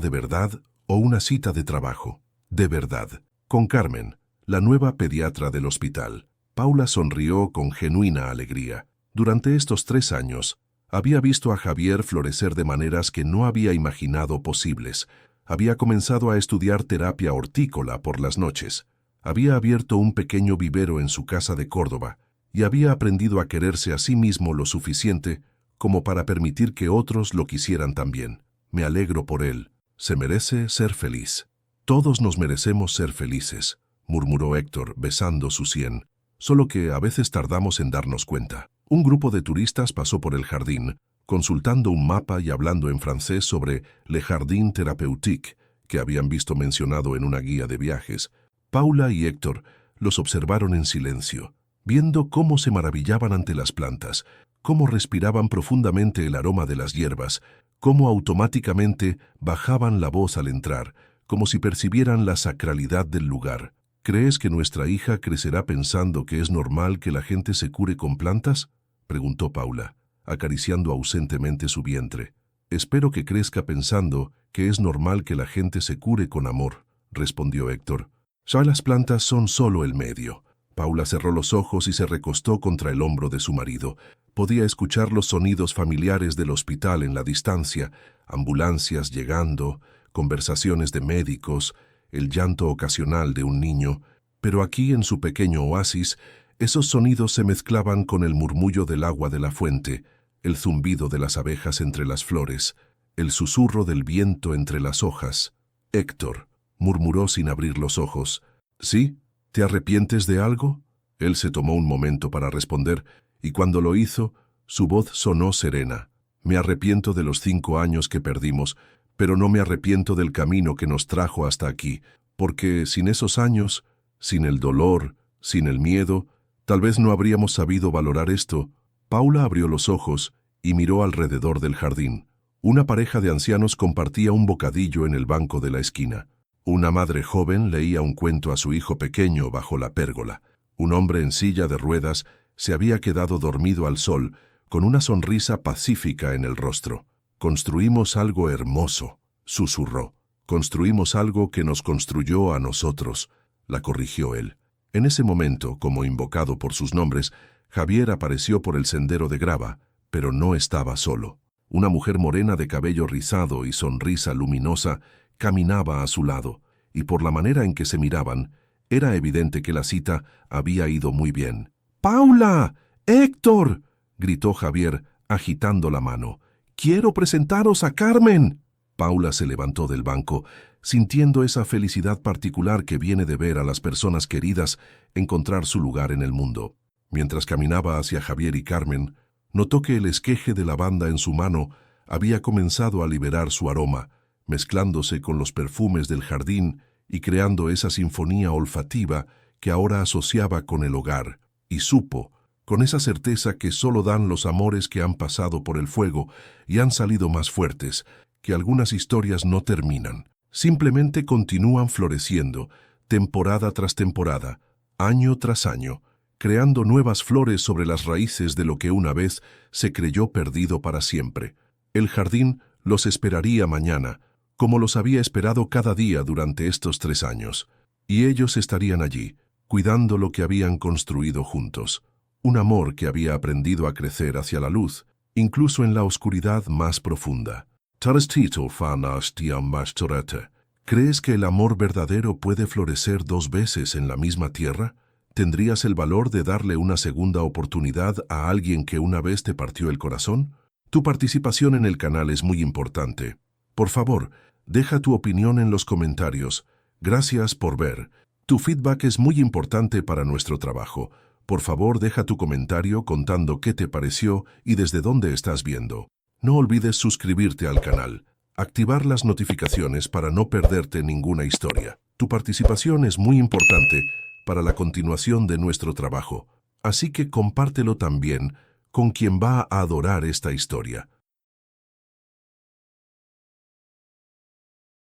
de verdad o una cita de trabajo». «De verdad, con Carmen, la nueva pediatra del hospital». Paula sonrió con genuina alegría. Durante estos 3 años, había visto a Javier florecer de maneras que no había imaginado posibles. Había comenzado a estudiar terapia hortícola por las noches. Había abierto un pequeño vivero en su casa de Córdoba y había aprendido a quererse a sí mismo lo suficiente como para permitir que otros lo quisieran también. «Me alegro por él. Se merece ser feliz». «Todos nos merecemos ser felices», murmuró Héctor, besando su sien. «Solo que a veces tardamos en darnos cuenta». Un grupo de turistas pasó por el jardín, consultando un mapa y hablando en francés sobre Le Jardin Thérapeutique, que habían visto mencionado en una guía de viajes. Paula y Héctor los observaron en silencio, viendo cómo se maravillaban ante las plantas, cómo respiraban profundamente el aroma de las hierbas, cómo automáticamente bajaban la voz al entrar, como si percibieran la sacralidad del lugar. «¿Crees que nuestra hija crecerá pensando que es normal que la gente se cure con plantas?», preguntó Paula, acariciando ausentemente su vientre. «Espero que crezca pensando que es normal que la gente se cure con amor», respondió Héctor. «Las plantas son solo el medio». Paula cerró los ojos y se recostó contra el hombro de su marido. Podía escuchar los sonidos familiares del hospital en la distancia, ambulancias llegando, conversaciones de médicos, el llanto ocasional de un niño, pero aquí en su pequeño oasis, esos sonidos se mezclaban con el murmullo del agua de la fuente, el zumbido de las abejas entre las flores, el susurro del viento entre las hojas. «Héctor», murmuró sin abrir los ojos. «¿Sí? ¿Te arrepientes de algo?» Él se tomó un momento para responder, y cuando lo hizo, su voz sonó serena. «Me arrepiento de los 5 años que perdimos, pero no me arrepiento del camino que nos trajo hasta aquí, porque sin esos años, sin el dolor, sin el miedo, tal vez no habríamos sabido valorar esto». Paula abrió los ojos y miró alrededor del jardín. Una pareja de ancianos compartía un bocadillo en el banco de la esquina. Una madre joven leía un cuento a su hijo pequeño bajo la pérgola. Un hombre en silla de ruedas se había quedado dormido al sol, con una sonrisa pacífica en el rostro. «Construimos algo hermoso», susurró. «Construimos algo que nos construyó a nosotros», la corrigió él. En ese momento, como invocado por sus nombres, Javier apareció por el sendero de grava, pero no estaba solo. Una mujer morena de cabello rizado y sonrisa luminosa caminaba a su lado, y por la manera en que se miraban, era evidente que la cita había ido muy bien. «¡Paula! ¡Héctor!», gritó Javier, agitando la mano. «¡Quiero presentaros a Carmen!». Paula se levantó del banco, sintiendo esa felicidad particular que viene de ver a las personas queridas encontrar su lugar en el mundo. Mientras caminaba hacia Javier y Carmen, notó que el esqueje de lavanda en su mano había comenzado a liberar su aroma, mezclándose con los perfumes del jardín y creando esa sinfonía olfativa que ahora asociaba con el hogar, y supo, con esa certeza que solo dan los amores que han pasado por el fuego y han salido más fuertes, que algunas historias no terminan, simplemente continúan floreciendo, temporada tras temporada, año tras año, creando nuevas flores sobre las raíces de lo que una vez se creyó perdido para siempre. El jardín los esperaría mañana, como los había esperado cada día durante estos 3 años, y ellos estarían allí, cuidando lo que habían construido juntos, un amor que había aprendido a crecer hacia la luz, incluso en la oscuridad más profunda. ¿Crees que el amor verdadero puede florecer 2 veces en la misma tierra? ¿Tendrías el valor de darle una segunda oportunidad a alguien que una vez te partió el corazón? Tu participación en el canal es muy importante. Por favor, deja tu opinión en los comentarios. Gracias por ver. Tu feedback es muy importante para nuestro trabajo. Por favor, deja tu comentario contando qué te pareció y desde dónde estás viendo. No olvides suscribirte al canal, activar las notificaciones para no perderte ninguna historia. Tu participación es muy importante para la continuación de nuestro trabajo, así que compártelo también con quien va a adorar esta historia.